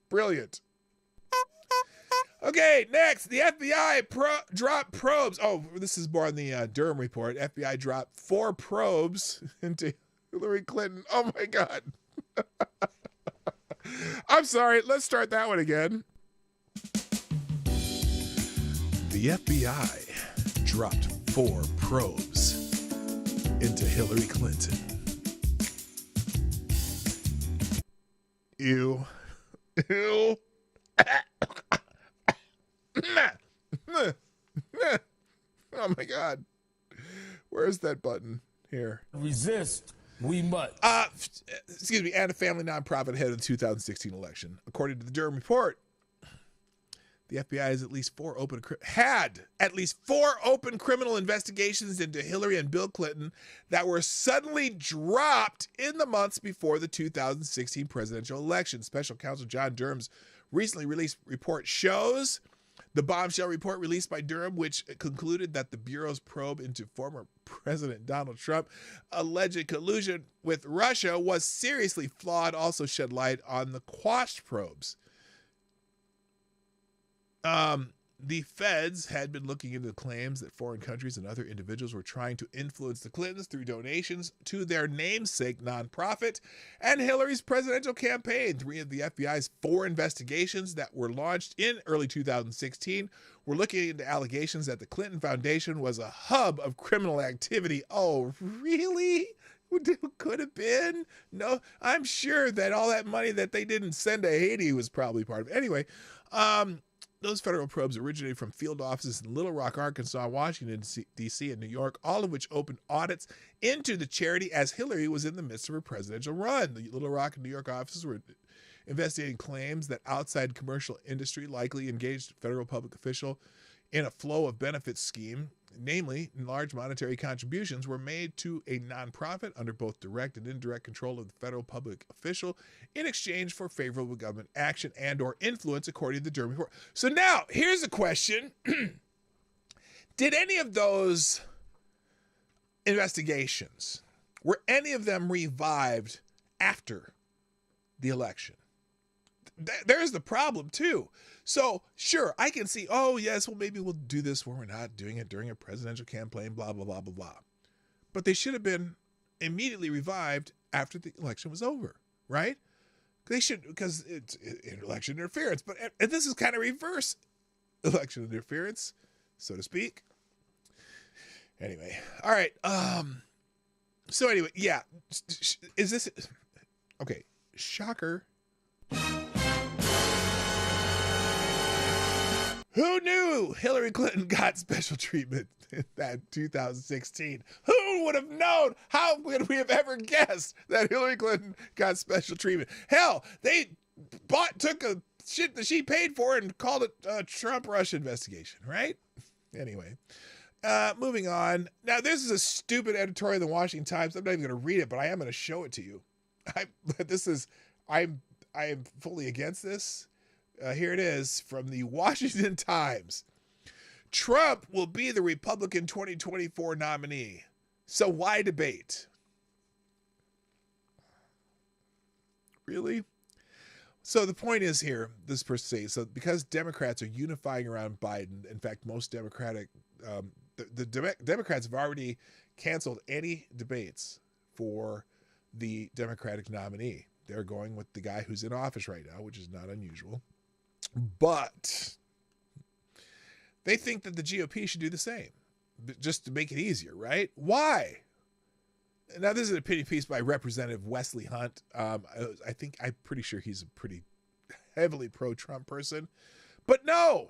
A: Brilliant. Okay, next, the FBI dropped probes. Oh, this is more on the Durham report. FBI dropped 4 probes into Hillary Clinton. Oh, my God. I'm sorry. Let's start that one again. The FBI dropped 4 probes into Hillary Clinton. Ew. Ew. Oh my God. Where's that button? Here.
C: Resist, we must.
A: Excuse me, and a family nonprofit ahead of the 2016 election. According to the Durham report, the FBI had at least 4 open criminal investigations into Hillary and Bill Clinton that were suddenly dropped in the months before the 2016 presidential election. Special Counsel John Durham's recently released report shows the bombshell report released by Durham, which concluded that the Bureau's probe into former President Donald Trump's alleged collusion with Russia was seriously flawed, also shed light on the quashed probes. The feds had been looking into claims that foreign countries and other individuals were trying to influence the Clintons through donations to their namesake nonprofit and Hillary's presidential campaign. 3 of the FBI's 4 investigations that were launched in early 2016 were looking into allegations that the Clinton Foundation was a hub of criminal activity. Oh, really? Could have been? No, I'm sure that all that money that they didn't send to Haiti was probably part of it. Anyway, those federal probes originated from field offices in Little Rock, Arkansas, Washington, D.C., and New York, all of which opened audits into the charity as Hillary was in the midst of her presidential run. The Little Rock and New York offices were investigating claims that outside commercial industry likely engaged a federal public official in a flow of benefits scheme. Namely, large monetary contributions were made to a nonprofit under both direct and indirect control of the federal public official in exchange for favorable government action and or influence, according to the Durham report. So now, here's a question. Did any of those investigations, were any of them revived after the election? There's the problem, too. So, sure, I can see, oh, yes, well, maybe we'll do this when we're not doing it during a presidential campaign, blah, blah, blah, blah, blah. But they should have been immediately revived after the election was over, right? They should, because it's election interference. But and this is kind of reverse election interference, so to speak. Anyway, all right. So anyway, yeah. Is this, okay, shocker. Who knew Hillary Clinton got special treatment in that 2016? Who would have known? How would we have ever guessed that Hillary Clinton got special treatment? Hell, they took a shit that she paid for and called it a Trump-Russia investigation, right? Anyway, moving on. Now, this is a stupid editorial in the Washington Times. I'm not even going to read it, but I am going to show it to you. I am fully against this. Here it is from the Washington Times. Trump will be the Republican 2024 nominee. So why debate? Really? So the point is here, this per se, so because Democrats are unifying around Biden, in fact, most Democratic, Democrats have already canceled any debates for the Democratic nominee. They're going with the guy who's in office right now, which is not unusual. But they think that the GOP should do the same, just to make it easier, right? Why? Now, this is an opinion piece by Representative Wesley Hunt. I'm pretty sure he's a pretty heavily pro-Trump person. But no.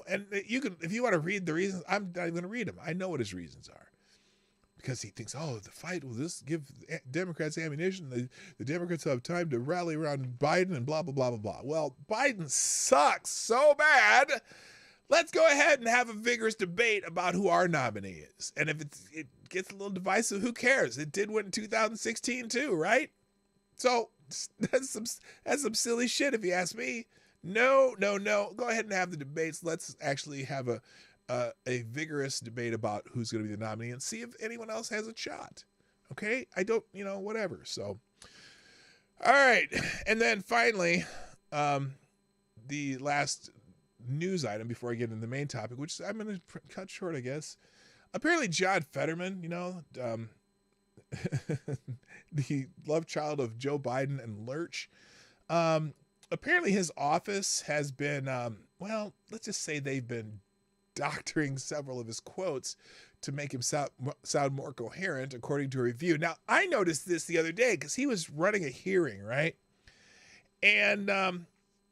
A: And you can, if you want to read the reasons, I'm not even going to read them. I know what his reasons are. because he thinks, oh, the fight will this give Democrats ammunition. The Democrats have time to rally around Biden and blah, blah, blah, blah, blah. Well, Biden sucks so bad. Let's go ahead and have a vigorous debate about who our nominee is. And if it gets a little divisive, who cares? It did win in 2016 too, right? So that's some silly shit if you ask me. No. Go ahead and have the debates. Let's actually have a vigorous debate about who's going to be the nominee and see if anyone else has a shot. Okay? I don't, whatever. So, all right. And then finally, the last news item before I get into the main topic, which I'm going to cut short, I guess. Apparently, John Fetterman, the love child of Joe Biden and Lurch, apparently his office has been, let's just say they've been doctoring several of his quotes to make him sound more coherent, according to a review. Now, I noticed this the other day because he was running a hearing, right? And,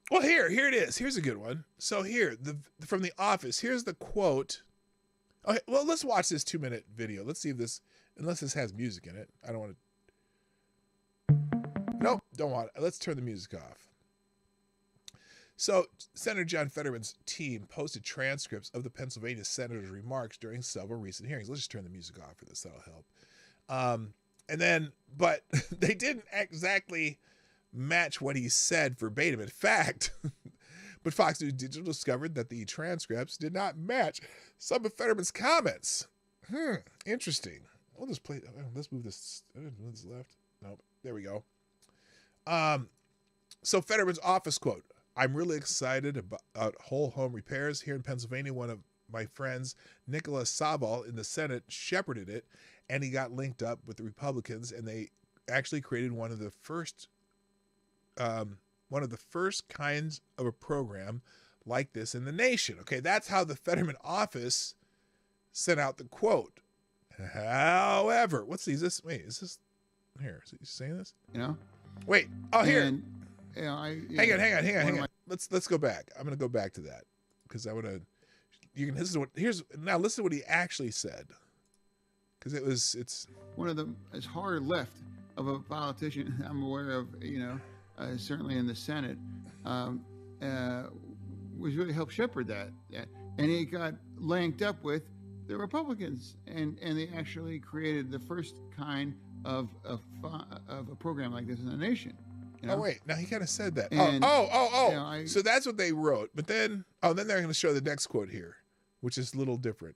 A: well, here it is. Here's a good one. So here, from The Office, here's the quote. Okay, well, let's watch this 2-minute video. Let's see if this, unless this has music in it. I don't want to. Nope, don't want it. Let's turn the music off. So, Senator John Fetterman's team posted transcripts of the Pennsylvania senator's remarks during several recent hearings. Let's just turn the music off for this. That'll help. But they didn't exactly match what he said verbatim. In fact, but Fox News Digital discovered that the transcripts did not match some of Fetterman's comments. Interesting. We'll just play. Let's move this. What's left? Nope. There we go. So Fetterman's office quote: "I'm really excited about whole home repairs here in Pennsylvania. One of my friends, Nicholas Saval, in the Senate, shepherded it, and he got linked up with the Republicans, and they actually created one of the first kinds of a program like this in the nation." Okay, that's how the Fetterman office sent out the quote. However, is this here? Is he saying this? Wait. Oh, here.
D: And,
A: hang on. Let's go back. I'm going to go back to that because I want to. Listen to what he actually said, because it's
D: one of the as hard left of a politician I'm aware of. Certainly in the Senate, was really helped shepherd that, and he got linked up with the Republicans, and they actually created the first kind of a program like this in the nation.
A: Oh wait, now he kind of said that.
D: And,
A: so that's what they wrote. But then they're going to show the next quote here, which is a little different.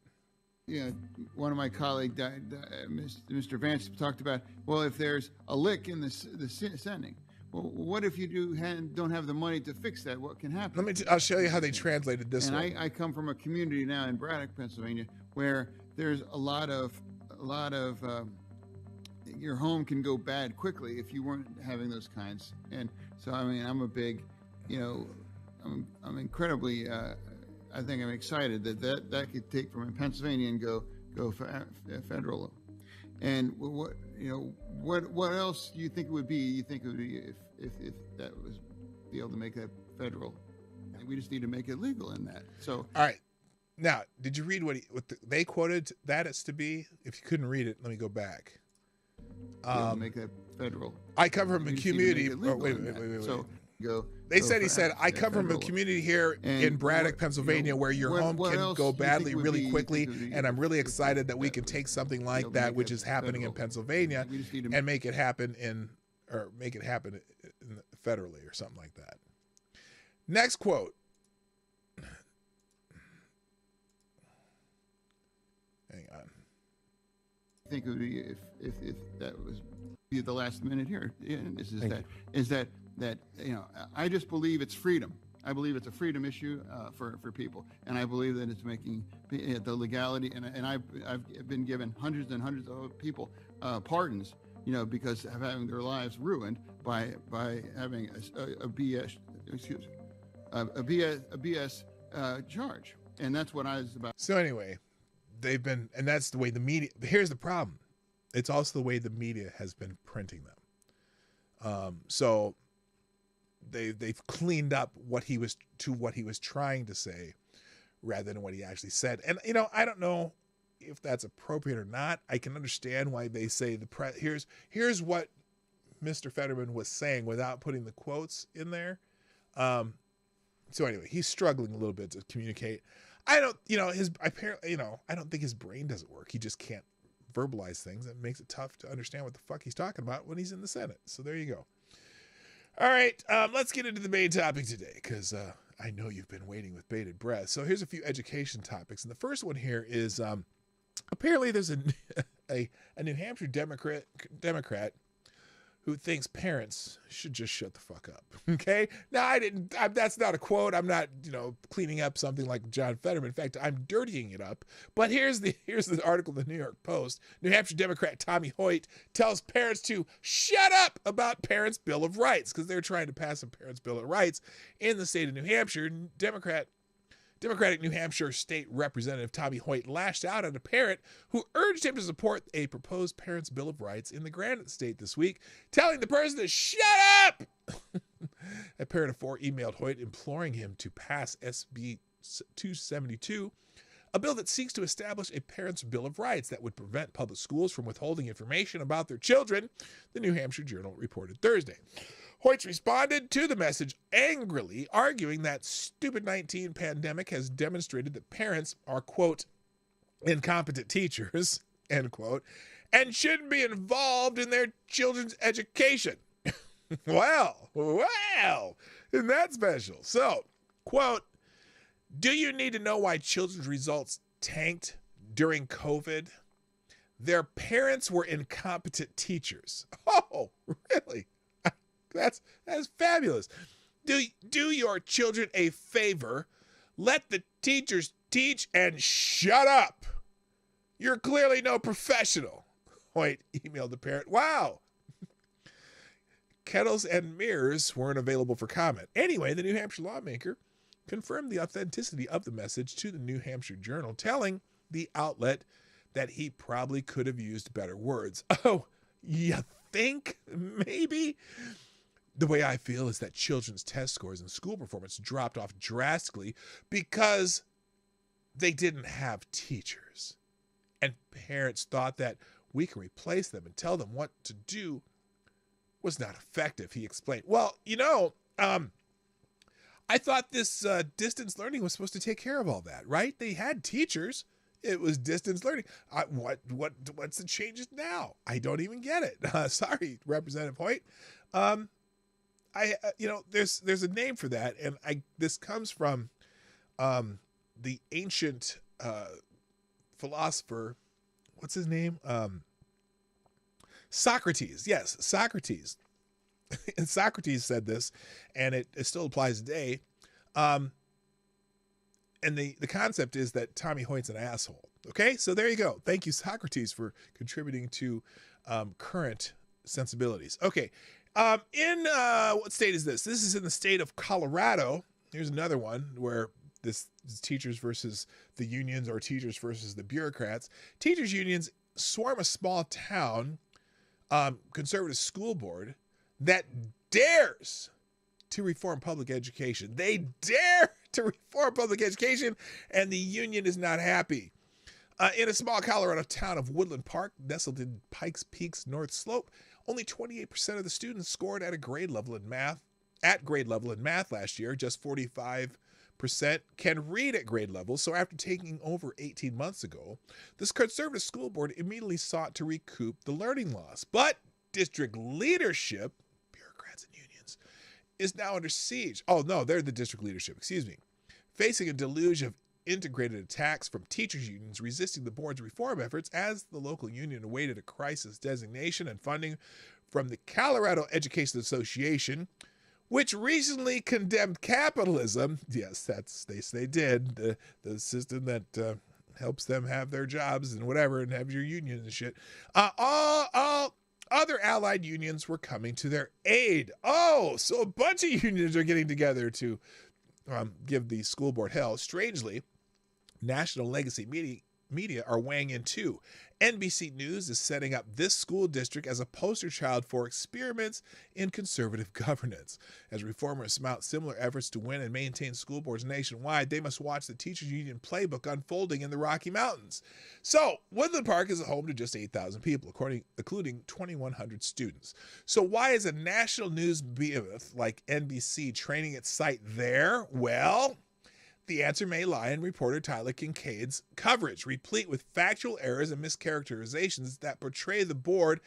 D: One of my colleagues, Mr. Vance, talked about, well, if there's a lick in the sending, well, what if you don't have the money to fix that? What can happen?
A: I'll show you how they translated this.
D: And
A: one.
D: I come from a community now in Braddock, Pennsylvania, where there's a lot of your home can go bad quickly if you weren't having those kinds. And so, I'm a big, I'm incredibly, I think I'm excited that could take from Pennsylvania and go federal. And what else do you think it would be? You think it would be if that was be able to make that federal? And we just need to make it legal in that. So
A: all right. Now, did you read what they quoted that as to be? If you couldn't read it, let me go back.
D: Make that federal.
A: I come from a community. Wait.
D: So
A: he said, I come from a community here in Braddock, Pennsylvania, where your home can go badly really quickly, and I'm really excited that we can take something like that, which is happening in Pennsylvania, and make it happen federally or something like that. Next quote. Hang on.
D: I think it would be if that was the last minute here. I just believe it's freedom. I believe it's a freedom issue for people, and I believe that it's making the legality. And I've been given hundreds and hundreds of people pardons, because of having their lives ruined by having a BS charge, and that's what I was about.
A: So anyway, and that's the way the media. Here's the problem. It's also the way the media has been printing them. So they've cleaned up what he was trying to say rather than what he actually said. And, I don't know if that's appropriate or not. I can understand why they say here's what Mr. Fetterman was saying without putting the quotes in there. So anyway, he's struggling a little bit to communicate. I don't think his brain doesn't work. He just can't verbalize things. It makes it tough to understand what the fuck he's talking about when he's in the Senate. So there you go. All right, let's get into the main topic today, because I know you've been waiting with bated breath. So here's a few education topics. And the first one here is apparently there's a New Hampshire Democrat who thinks parents should just shut the fuck up. Okay? Now, that's not a quote. I'm not, cleaning up something like John Fetterman. In fact, I'm dirtying it up. But here's the article in the New York Post. New Hampshire Democrat Tommy Hoyt tells parents to shut up about Parents' Bill of Rights, because they're trying to pass a Parents' Bill of Rights in the state of New Hampshire. Democratic New Hampshire State Representative Tommy Hoyt lashed out at a parent who urged him to support a proposed Parents' Bill of Rights in the Granite State this week, telling the person to shut up. A parent of 4 emailed Hoyt imploring him to pass SB 272, a bill that seeks to establish a Parents' Bill of Rights that would prevent public schools from withholding information about their children, the New Hampshire Journal reported Thursday. Hoyt responded to the message angrily, arguing that stupid 19 pandemic has demonstrated that parents are, quote, incompetent teachers, end quote, and shouldn't be involved in their children's education. Well, isn't that special? So, quote, do you need to know why children's results tanked during COVID? Their parents were incompetent teachers. Oh, really? That's fabulous. Do your children a favor. Let the teachers teach and shut up. You're clearly no professional. Hoyt emailed the parent. Wow. Kettles and mirrors weren't available for comment. Anyway, the New Hampshire lawmaker confirmed the authenticity of the message to the New Hampshire Journal, telling the outlet that he probably could have used better words. Oh, you think? Maybe? The way I feel is that children's test scores and school performance dropped off drastically because they didn't have teachers. And parents thought that we can replace them and tell them what to do was not effective, he explained. Well, I thought this distance learning was supposed to take care of all that, right? They had teachers. It was distance learning. What's the changes now? I don't even get it. Sorry, Representative Hoyt. There's a name for that, and this comes from the ancient philosopher. What's his name? Socrates. Yes, Socrates. And Socrates said this, and it still applies today. And the concept is that Tommy Hoyt's an asshole. Okay, so there you go. Thank you, Socrates, for contributing to current sensibilities. Okay. In what state is this? This is in the state of Colorado. Here's another one where this is teachers versus the unions, or teachers versus the bureaucrats. Teachers unions swarm a small town conservative school board that dares to reform public education. They dare to reform public education, and the union is not happy. In a small Colorado town of Woodland Park, nestled in Pikes Peak's North Slope, only 28% of the students scored at grade level in math last year. Just 45% can read at grade level. So after taking over 18 months ago, this conservative school board immediately sought to recoup the learning loss. But district leadership, bureaucrats and unions, is now under siege. Oh, no, they're the district leadership, excuse me. Facing a deluge of integrated attacks from teachers unions resisting the board's reform efforts as the local union awaited a crisis designation and funding from the Colorado Education Association, which recently condemned capitalism. Yes, they did. The system that helps them have their jobs and whatever and have your union and shit. All other allied unions were coming to their aid. Oh, so a bunch of unions are getting together to give the school board hell. Strangely, National Legacy media are weighing in too. NBC News is setting up this school district as a poster child for experiments in conservative governance. As reformers mount similar efforts to win and maintain school boards nationwide, they must watch the teachers union playbook unfolding in the Rocky Mountains. So, Woodland Park is a home to just 8,000 people, including 2,100 students. So why is a national news behemoth like NBC training its site there? Well, the answer may lie in reporter Tyler Kincaid's coverage, replete with factual errors and mischaracterizations that portray the board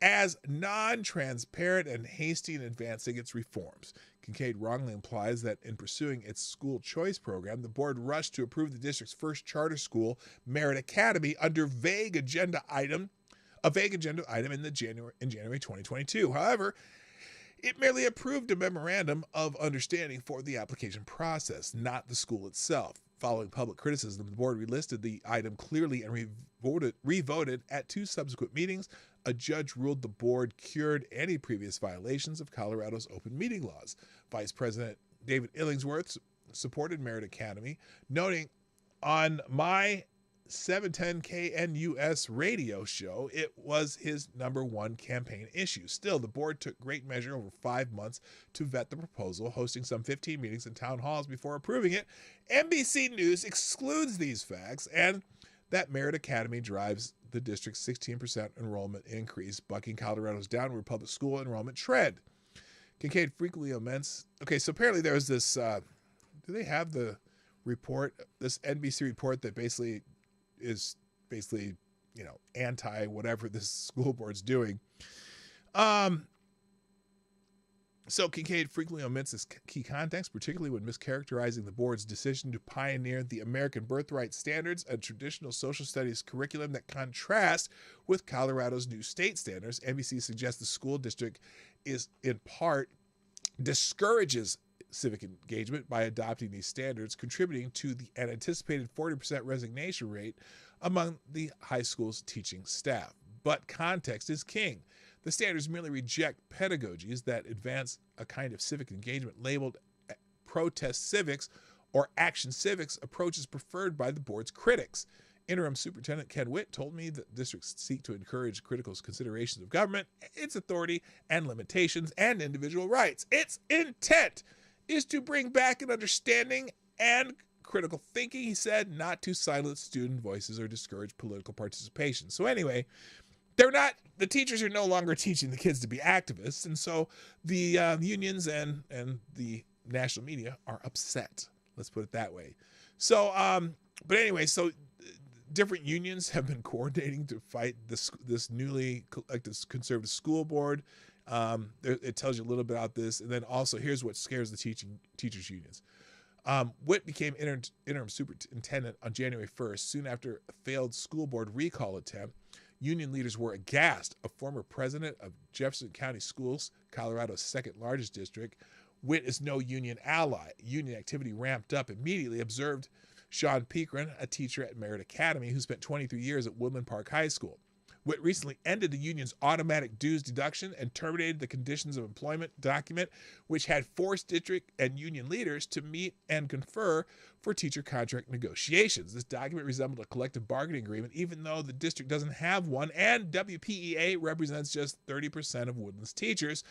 A: as non-transparent and hasty in advancing its reforms. Kincaid wrongly implies that in pursuing its school choice program, the board rushed to approve the district's first charter school, Merit Academy, under a vague agenda item in January 2022. However, it merely approved a memorandum of understanding for the application process, not the school itself. Following public criticism, the board relisted the item clearly and revoted at 2 subsequent meetings. A judge ruled the board cured any previous violations of Colorado's open meeting laws. Vice President David Illingsworth supported Merit Academy, noting on my 710 KNUS radio show, it was his #1 campaign issue. Still, the board took great measure over 5 months to vet the proposal, hosting some 15 meetings and town halls before approving it. NBC News excludes these facts and that Merit Academy drives the district's 16% enrollment increase, bucking Colorado's downward public school enrollment trend. Kincaid frequently laments. Okay, so apparently there was this, do they have the report, this NBC report that is basically, anti whatever this school board's doing. So Kincaid frequently omits this key context, particularly when mischaracterizing the board's decision to pioneer the American Birthright Standards, a traditional social studies curriculum that contrasts with Colorado's new state standards. NBC suggests the school district is in part discourages civic engagement by adopting these standards, contributing to the anticipated 40% resignation rate among the high school's teaching staff. But context is king. The standards merely reject pedagogies that advance a kind of civic engagement labeled protest civics or action civics, approaches preferred by the board's critics. Interim Superintendent Ken Witt told me that districts seek to encourage critical considerations of government, its authority and limitations, and individual rights. Its intent is to bring back an understanding and critical thinking, he said, not to silence student voices or discourage political participation. So anyway, the teachers are no longer teaching the kids to be activists, and so the unions and the national media are upset. Let's put it that way. So, but anyway, so different unions have been coordinating to fight this newly elected conservative school board. It tells you a little bit about this. And then also, here's what scares the teachers unions. Witt became interim superintendent on January 1st, soon after a failed school board recall attempt. Union leaders were aghast. A former president of Jefferson County Schools, Colorado's second largest district, Witt is no union ally. Union activity ramped up immediately, observed Sean Peekrin, a teacher at Merit Academy who spent 23 years at Woodland Park High School. Witt recently ended the union's automatic dues deduction and terminated the conditions of employment document, which had forced district and union leaders to meet and confer for teacher contract negotiations. This document resembled a collective bargaining agreement, even though the district doesn't have one, and WPEA represents just 30% of Woodland's teachers.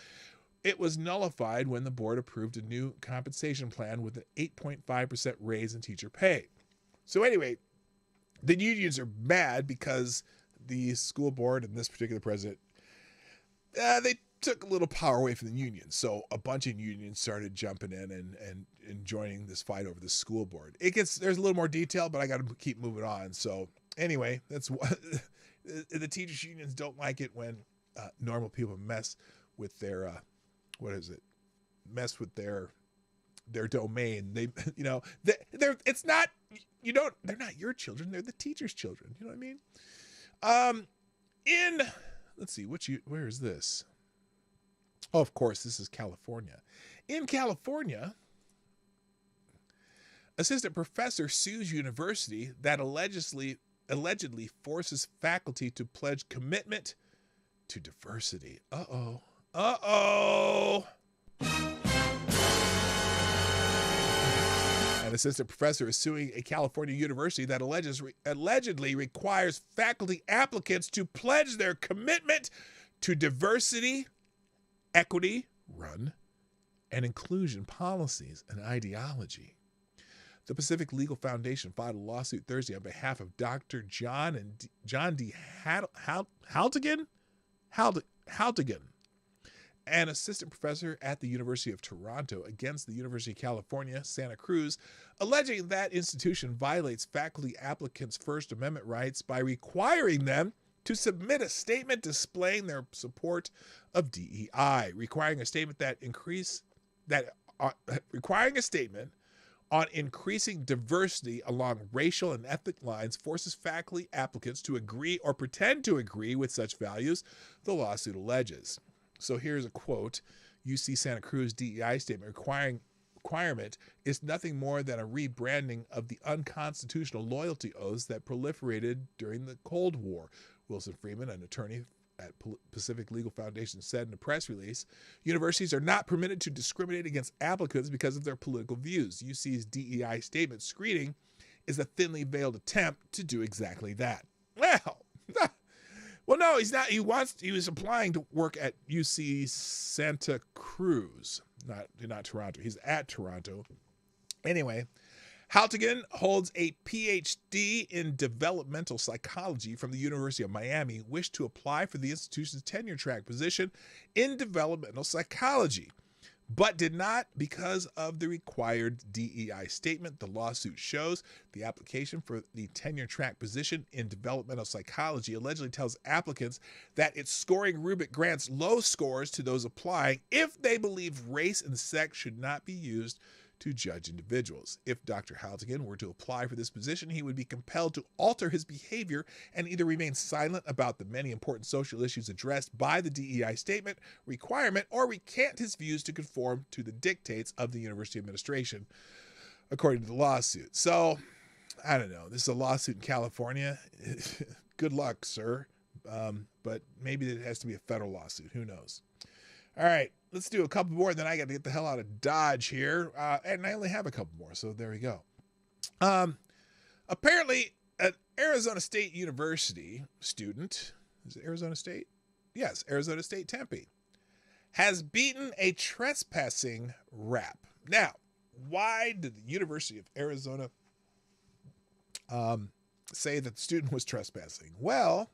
A: It was nullified when the board approved a new compensation plan with an 8.5% raise in teacher pay. So anyway, the unions are mad because the school board and this particular president, they took a little power away from the union. So a bunch of unions started jumping in and joining this fight over the school board. There's a little more detail, but I got to keep moving on. So anyway, that's what the teachers unions don't like it when normal people mess with their, mess with their domain. They're not your children. They're the teacher's children. You know what I mean? Let's see, where is this? Oh, of course, this is California. In California, assistant professor sues university that allegedly forces faculty to pledge commitment to diversity. Uh-oh. And An assistant professor is suing a California university that allegedly requires faculty applicants to pledge their commitment to diversity, equity, and inclusion policies and ideology. The Pacific Legal Foundation filed a lawsuit Thursday on behalf of Dr. John D. Haltigan, an assistant professor at the University of Toronto, against the University of California, Santa Cruz, alleging that institution violates faculty applicants' First Amendment rights by requiring them to submit a statement displaying their support of DEI, requiring a statement on increasing diversity along racial and ethnic lines forces faculty applicants to agree or pretend to agree with such values, the lawsuit alleges. So here's a quote. UC Santa Cruz DEI statement requirement is nothing more than a rebranding of the unconstitutional loyalty oaths that proliferated during the Cold War. Wilson Freeman, an attorney at Pacific Legal Foundation, said in a press release, universities are not permitted to discriminate against applicants because of their political views. UC's DEI statement screening is a thinly veiled attempt to do exactly that. Well, no, he's not. He was applying to work at UC Santa Cruz, not Toronto. He's at Toronto. Anyway, Haltigan holds a PhD in developmental psychology from the University of Miami, wished to apply for the institution's tenure track position in developmental psychology, but did not because of the required DEI statement. The lawsuit shows the application for the tenure track position in developmental psychology allegedly tells applicants that its scoring rubric grants low scores to those applying if they believe race and sex should not be used to judge individuals. If Dr. Haltigan were to apply for this position, he would be compelled to alter his behavior and either remain silent about the many important social issues addressed by the DEI statement requirement or recant his views to conform to the dictates of the university administration, according to the lawsuit. So, I don't know. This is a lawsuit in California. Good luck, sir. But maybe it has to be a federal lawsuit. Who knows? All right, let's do a couple more, then I got to get the hell out of Dodge here. And I only have a couple more, so there we go. Apparently, an Arizona State University student, is it Arizona State? Yes, Arizona State Tempe, has beaten a trespassing rap. Now, why did the University of Arizona say that the student was trespassing? Well,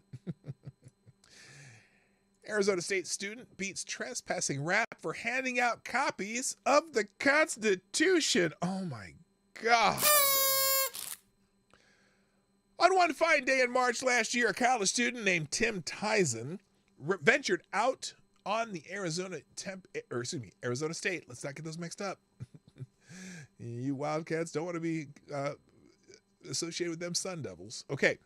A: Arizona State student beats trespassing rap for handing out copies of the Constitution. Oh my God. On one fine day in March last year, a college student named Tim Tyson ventured out on the Arizona State. Let's not get those mixed up. You Wildcats don't want to be associated with them Sun Devils. Okay.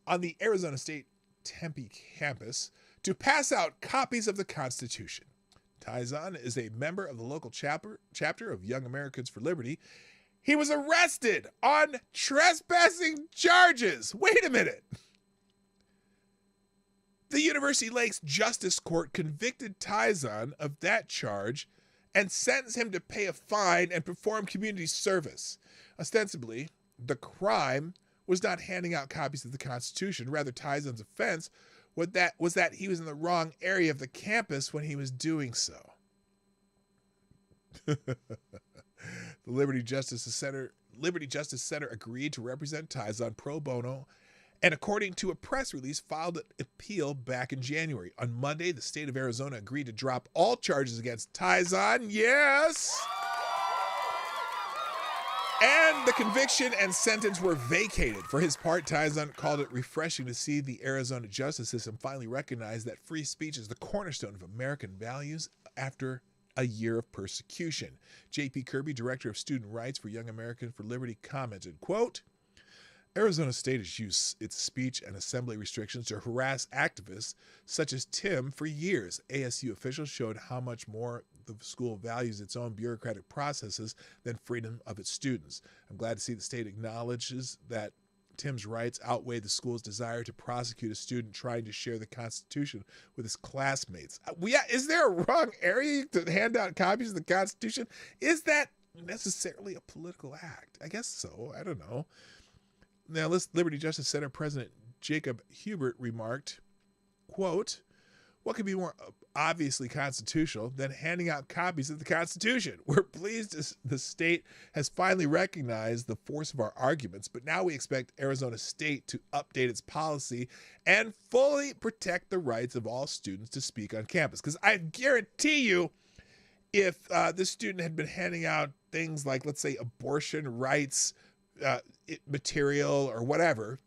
A: On the Arizona State Tempe campus, to pass out copies of the Constitution. Tyson is a member of the local chapter of Young Americans for Liberty. He was arrested on trespassing charges. Wait a minute. The University Lakes Justice Court convicted Tyson of that charge and sentenced him to pay a fine and perform community service. Ostensibly, the crime was not handing out copies of the Constitution. Rather, Tyson's offense was that he was in the wrong area of the campus when he was doing so. The Liberty Justice Center agreed to represent Tyson pro bono, and according to a press release, filed an appeal back in January. On Monday, the state of Arizona agreed to drop all charges against Tyson. Yes! And the conviction and sentence were vacated. For his part, Tyson called it refreshing to see the Arizona justice system finally recognize that free speech is the cornerstone of American values after a year of persecution. J.P. Kirby, director of student rights for Young Americans for Liberty, commented, quote, Arizona State has used its speech and assembly restrictions to harass activists such as Tim for years. ASU officials showed how much more the school values its own bureaucratic processes than freedom of its students. I'm glad to see the state acknowledges that Tim's rights outweigh the school's desire to prosecute a student trying to share the Constitution with his classmates. Is there a wrong area to hand out copies of the Constitution? Is that necessarily a political act. I guess so. I don't know. Now, Liberty Justice Center President Jacob Hubert remarked, quote, "What could be more obviously constitutional than handing out copies of the Constitution? We're pleased the state has finally recognized the force of our arguments, but now we expect Arizona State to update its policy and fully protect the rights of all students to speak on campus." Because I guarantee you, if this student had been handing out things like, let's say, abortion rights material or whatever,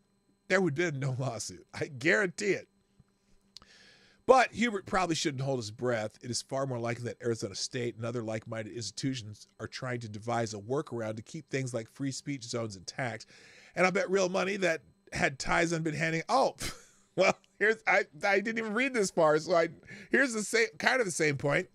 A: there would have been no lawsuit. I guarantee it. But Hubert probably shouldn't hold his breath. It is far more likely that Arizona State and other like-minded institutions are trying to devise a workaround to keep things like free speech zones intact. And I'll bet real money that had Tyson been handing, well, I didn't even read this far, so here's the same, kind of the same point.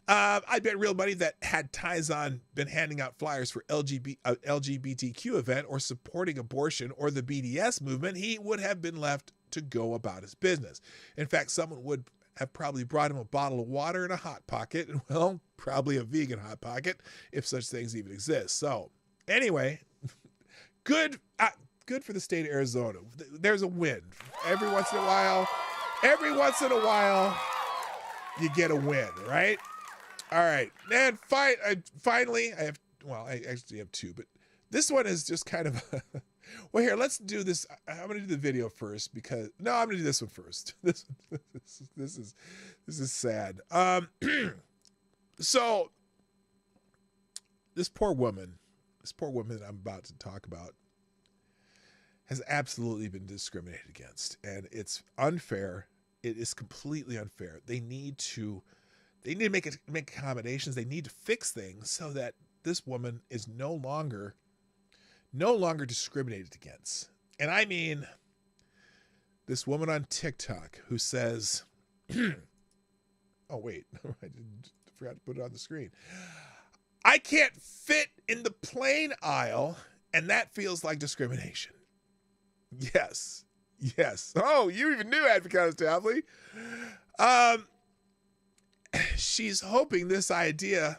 A: I bet real money that had Tyson been handing out flyers for LGBTQ event or supporting abortion or the BDS movement, he would have been left to go about his business. In fact, someone would have probably brought him a bottle of water and a Hot Pocket, and well, probably a vegan Hot Pocket, if such things even exist. So anyway, good for the state of Arizona. There's a win. Every once in a while, you get a win, right? All right, and finally, I actually have two, but this one is just kind of, well, here, let's do this. I'm going to do the video first because, no, I'm going to do this one first. This is sad. So this poor woman that I'm about to talk about has absolutely been discriminated against, and it's unfair. It is completely unfair. They need to make accommodations. They need to fix things so that this woman is no longer discriminated against. And I mean, this woman on TikTok who says, oh wait, I forgot to put it on the screen. "I can't fit in the plane aisle, and that feels like discrimination." Yes. Oh, you even knew Advocate Stavely. She's hoping this idea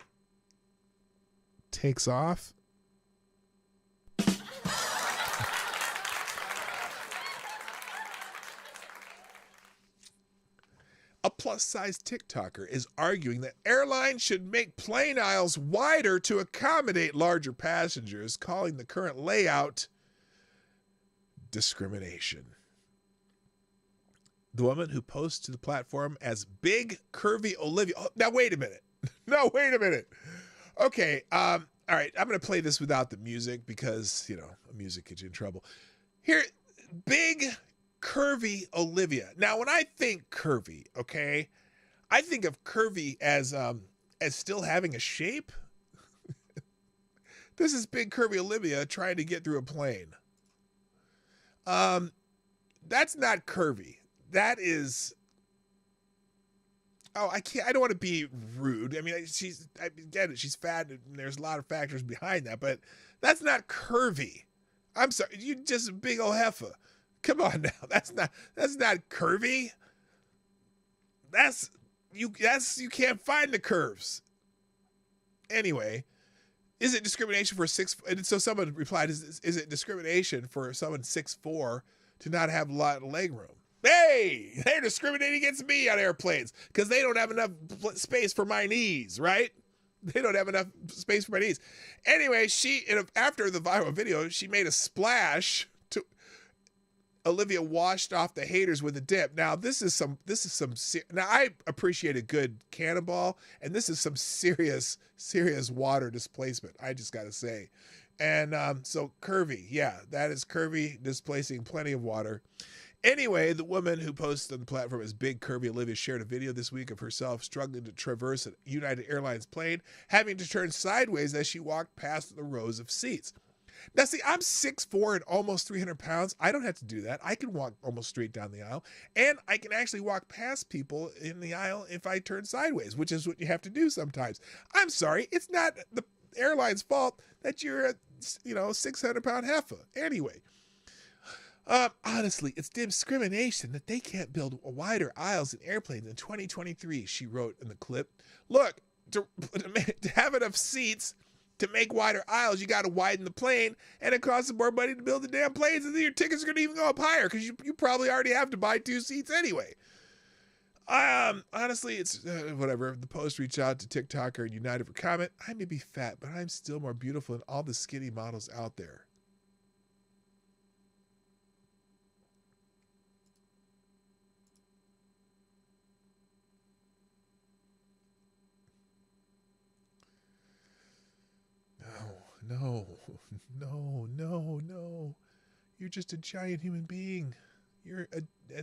A: takes off. A plus-size TikToker is arguing that airlines should make plane aisles wider to accommodate larger passengers, calling the current layout discrimination. The woman who posts to the platform as Big Curvy Olivia. Oh, now, wait a minute. Okay, all right, I'm going to play this without the music because, music gets you in trouble. Here, Big Curvy Olivia. Now, when I think curvy, okay, I think of curvy as still having a shape. This is Big Curvy Olivia trying to get through a plane. That's not curvy. That is, I don't want to be rude. I mean, I get it. She's fat and there's a lot of factors behind that, but that's not curvy. I'm sorry. You just a big old heifer. Come on now. That's not curvy. You can't find the curves. Anyway, is it discrimination for and so someone replied, is it discrimination for someone 6'4" to not have a lot of leg room? Hey, they're discriminating against me on airplanes because they don't have enough space for my knees, right? They don't have enough space for my knees. Anyway, after the viral video, she made a splash. Olivia washed off the haters with a dip. Now, now I appreciate a good cannonball, and this is some serious water displacement, I just got to say. And so curvy, yeah, that is curvy, displacing plenty of water. Anyway, the woman who posted on the platform as Big Curvy Olivia shared a video this week of herself struggling to traverse a United Airlines plane, having to turn sideways as she walked past the rows of seats. Now, see, I'm 6'4" and almost 300 pounds. I don't have to do that. I can walk almost straight down the aisle, and I can actually walk past people in the aisle if I turn sideways, which is what you have to do sometimes. I'm sorry. It's not the airline's fault that you're a 600-pound heifer. Anyway. Honestly, it's discrimination that they can't build wider aisles in airplanes in 2023, she wrote in the clip. Look, to have enough seats to make wider aisles, you got to widen the plane, and it costs more money to build the damn planes, and then your tickets are going to even go up higher because you probably already have to buy 2 seats anyway. Honestly, it's whatever. The Post reached out to TikToker and United for comment. I may be fat, but I'm still more beautiful than all the skinny models out there. No. You're just a giant human being. You're I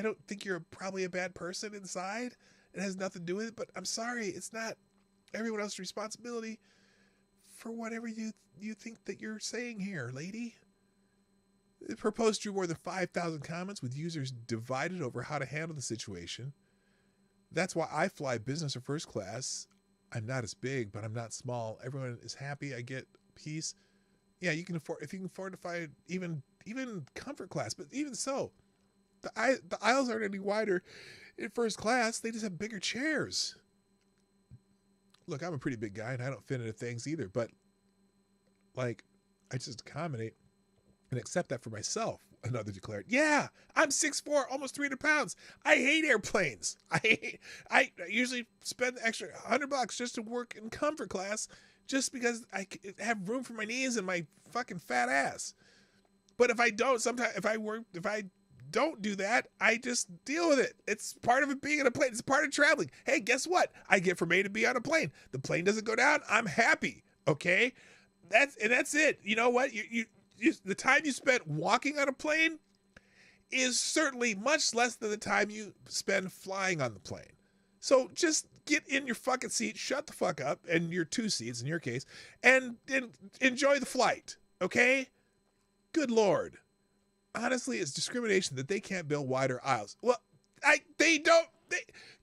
A: don't think you're probably a bad person inside. It has nothing to do with it, but I'm sorry. It's not everyone else's responsibility for whatever you think that you're saying here, lady. Her post drew more than 5,000 comments with users divided over how to handle the situation. That's why I fly business or first class. I'm not as big, but I'm not small. Everyone is happy. I get peace. Yeah, you can afford, if you can afford to fly even comfort class, but even so, the aisles aren't any wider in first class. They just have bigger chairs. Look, I'm a pretty big guy and I don't fit into things either, but like, I just accommodate and accept that for myself. Another declared, yeah, I'm 6'4", almost 300 pounds. I hate airplanes. I usually spend the extra $100 just to work in comfort class just because I have room for my knees and my fucking fat ass. But if I don't, if I don't do that, I just deal with it. It's part of it being on a plane. It's part of traveling. Hey, guess what? I get from A to B on a plane. The plane doesn't go down. I'm happy. Okay. That's it. You know what? The time you spent walking on a plane is certainly much less than the time you spend flying on the plane. So just get in your fucking seat, shut the fuck up, and your 2 seats in your case, and enjoy the flight, okay? Good Lord. Honestly, it's discrimination that they can't build wider aisles. Well,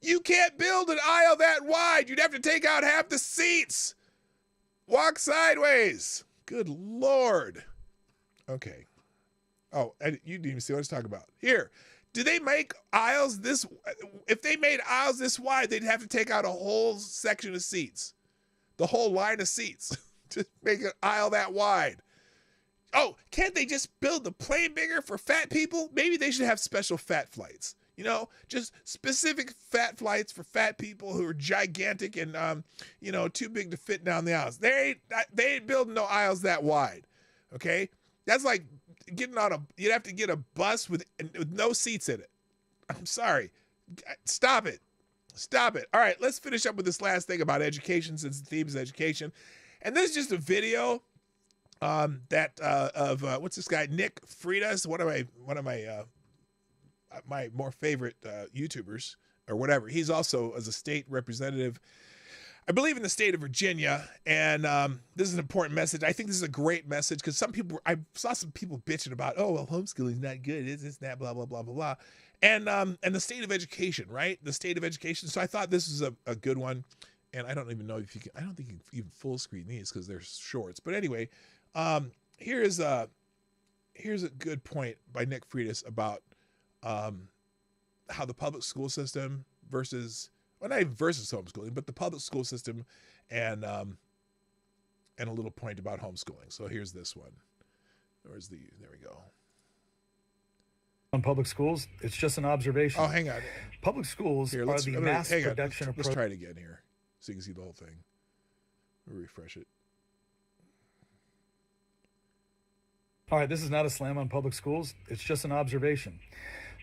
A: you can't build an aisle that wide. You'd have to take out half the seats. Walk sideways. Good Lord. Okay. Oh, and you didn't even see what I was talking about. Here, do they make aisles this? If they made aisles this wide, they'd have to take out a whole section of seats, the whole line of seats, to make an aisle that wide. Oh, can't they just build the plane bigger for fat people? Maybe they should have special fat flights. You know, just specific fat flights for fat people who are gigantic and too big to fit down the aisles. They ain't building no aisles that wide. Okay. That's like you'd have to get a bus with no seats in it. I'm sorry. Stop it. All right, let's finish up with this last thing about education, since the theme is education. And this is just a video of what's this guy, Nick Freitas, one of my more favorite YouTubers or whatever. He's also as a state representative, I believe, in the state of Virginia, and this is an important message. I think this is a great message because I saw some people bitching about, oh, well, homeschooling is not good. It's that, blah, blah, blah, blah, blah. And the state of education, right? The state of education. So I thought this was a good one, and I don't even know if you can, I don't think you can even full screen these because they're shorts. But anyway, here's a good point by Nick Freitas about how the public school system versus homeschooling, but the public school system, and a little point about homeschooling. So here's this one. There we go.
E: On public schools, it's just an observation.
A: Oh, hang on.
E: Public schools are the mass production approach.
A: Let's try it again here so you can see the whole thing. We'll refresh it.
E: All right, this is not a slam on public schools. It's just an observation.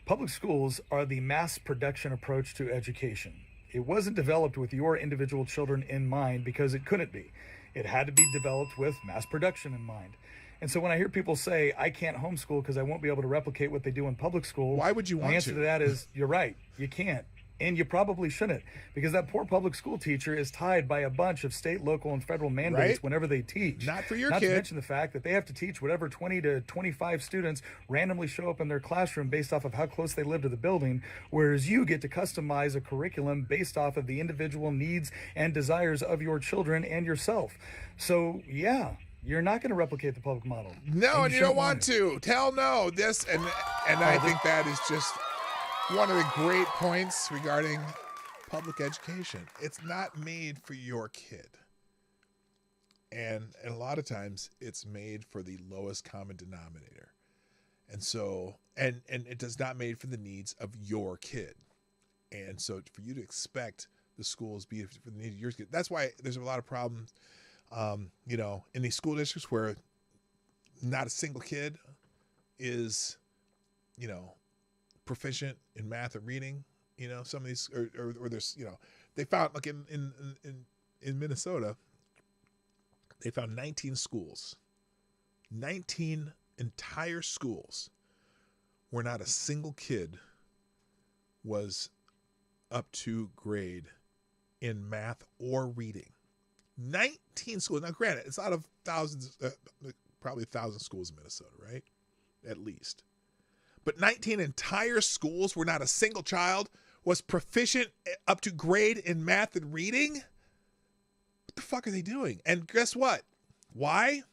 E: Public schools are the mass production approach to education. It wasn't developed with your individual children in mind because it couldn't be. It had to be developed with mass production in mind. And so when I hear people say, I can't homeschool because I won't be able to replicate what they do in public school,
A: why would you want to?
E: My answer to that is, you're right, you can't. And you probably shouldn't, because that poor public school teacher is tied by a bunch of state, local, and federal mandates whenever they teach.
A: Not for your
E: kid.
A: Not to
E: mention the fact that they have to teach whatever 20 to 25 students randomly show up in their classroom based off of how close they live to the building, whereas you get to customize a curriculum based off of the individual needs and desires of your children and yourself. So, yeah. You're not going to replicate the public model.
A: No, and you don't want to. Hell no. And I think that is just one of the great points regarding public education. It's not made for your kid. And a lot of times it's made for the lowest common denominator. And so, and it does not made for the needs of your kid. And so for you to expect the schools be for the needs of your kid, that's why there's a lot of problems, in these school districts where not a single kid is, proficient in math or reading. Some of these, or there's, they found like in Minnesota, they found 19 schools, 19 entire schools where not a single kid was up to grade in math or reading. 19 schools. Now, granted, it's out of thousands, probably 1,000 schools in Minnesota, right? At least. But 19 entire schools where not a single child was proficient up to grade in math and reading? What the fuck are they doing? And guess what? Why?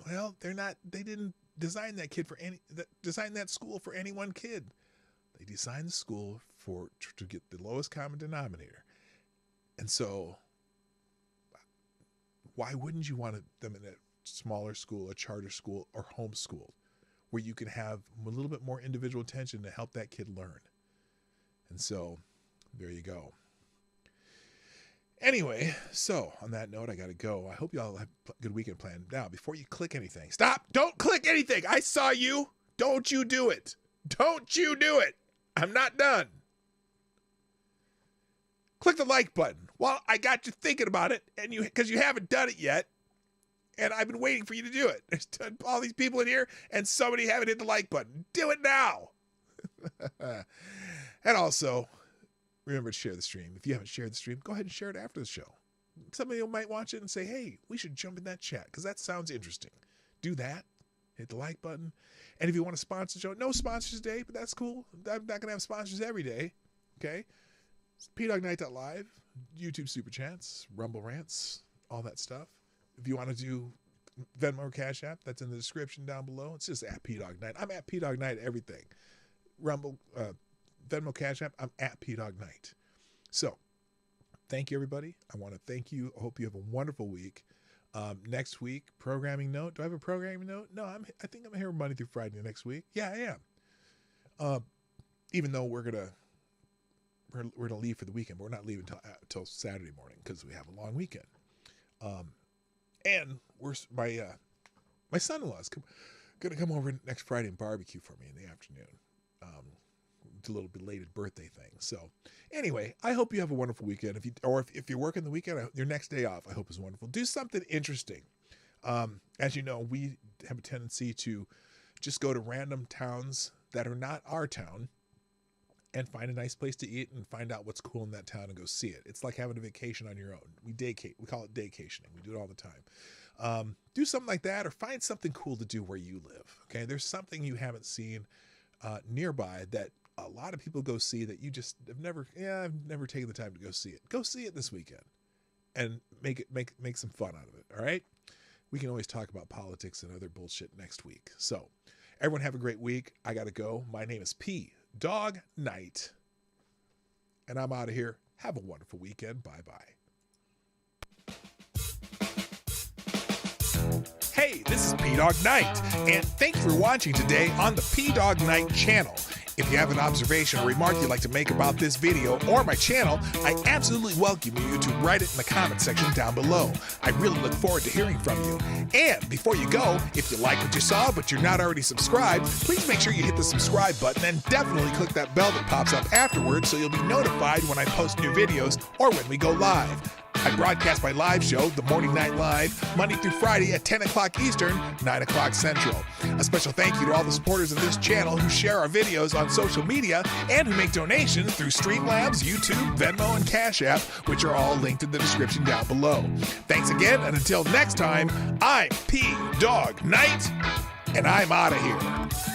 A: Well, they didn't design that school for any one kid. They designed the school to get the lowest common denominator. And so why wouldn't you want them in a smaller school, a charter school, or homeschooled, where you can have a little bit more individual attention to help that kid learn? And so there you go. Anyway, so on that note, I got to go. I hope you all have a good weekend planned. Now, before you click anything, stop. Don't click anything. I saw you. Don't you do it. Don't you do it. I'm not done. Click the like button. Well, I got you thinking about it, and because you haven't done it yet, and I've been waiting for you to do it. There's all these people in here, and somebody haven't hit the like button. Do it now. And also, remember to share the stream. If you haven't shared the stream, go ahead and share it after the show. Somebody might watch it and say, hey, we should jump in that chat because that sounds interesting. Do that. Hit the like button. And if you want to sponsor the show, no sponsors today, but that's cool. I'm not going to have sponsors every day. Okay? It's PDogNight.live, YouTube Super Chats, Rumble Rants, all that stuff. If you want to do Venmo or Cash App, that's in the description down below. It's just at PDogNight. I'm at PDogNight everything. Rumble, Venmo, Cash App, I'm at PDogNight. So, thank you, everybody. I want to thank you. I hope you have a wonderful week. Next week, programming note. Do I have a programming note? No, I think I'm here Monday through Friday next week. Yeah, I am. Even though we're gonna leave for the weekend, but we're not leaving until Saturday morning because we have a long weekend. And my son-in-law's gonna come over next Friday and barbecue for me in the afternoon. It's a little belated birthday thing. So anyway, I hope you have a wonderful weekend. If you're working the weekend, your next day off, I hope is wonderful. Do something interesting. As you know, we have a tendency to just go to random towns that are not our town and find a nice place to eat and find out what's cool in that town and go see it. It's like having a vacation on your own. We call it daycationing. We do it all the time. Do something like that, or find something cool to do where you live. Okay. There's something you haven't seen nearby that a lot of people go see that you just have never taken the time to go see it. Go see it this weekend and make some fun out of it. All right. We can always talk about politics and other bullshit next week. So everyone have a great week. I got to go. My name is P Dog Night and I'm out of here. Have a wonderful weekend. Bye-bye. Hey, this is P Dog Night and thank you for watching today on the P Dog Night channel. If you have an observation or remark you'd like to make about this video or my channel, I absolutely welcome you to write it in the comment section down below. I really look forward to hearing from you. And before you go, if you like what you saw but you're not already subscribed, please make sure you hit the subscribe button and definitely click that bell that pops up afterwards so you'll be notified when I post new videos or when we go live. I broadcast my live show, The Morning Night Live, Monday through Friday at 10 o'clock Eastern, 9 o'clock Central. A special thank you to all the supporters of this channel who share our videos on social media and who make donations through Streamlabs, YouTube, Venmo, and Cash App, which are all linked in the description down below. Thanks again, and until next time, I'm P Dog Night, and I'm out of here.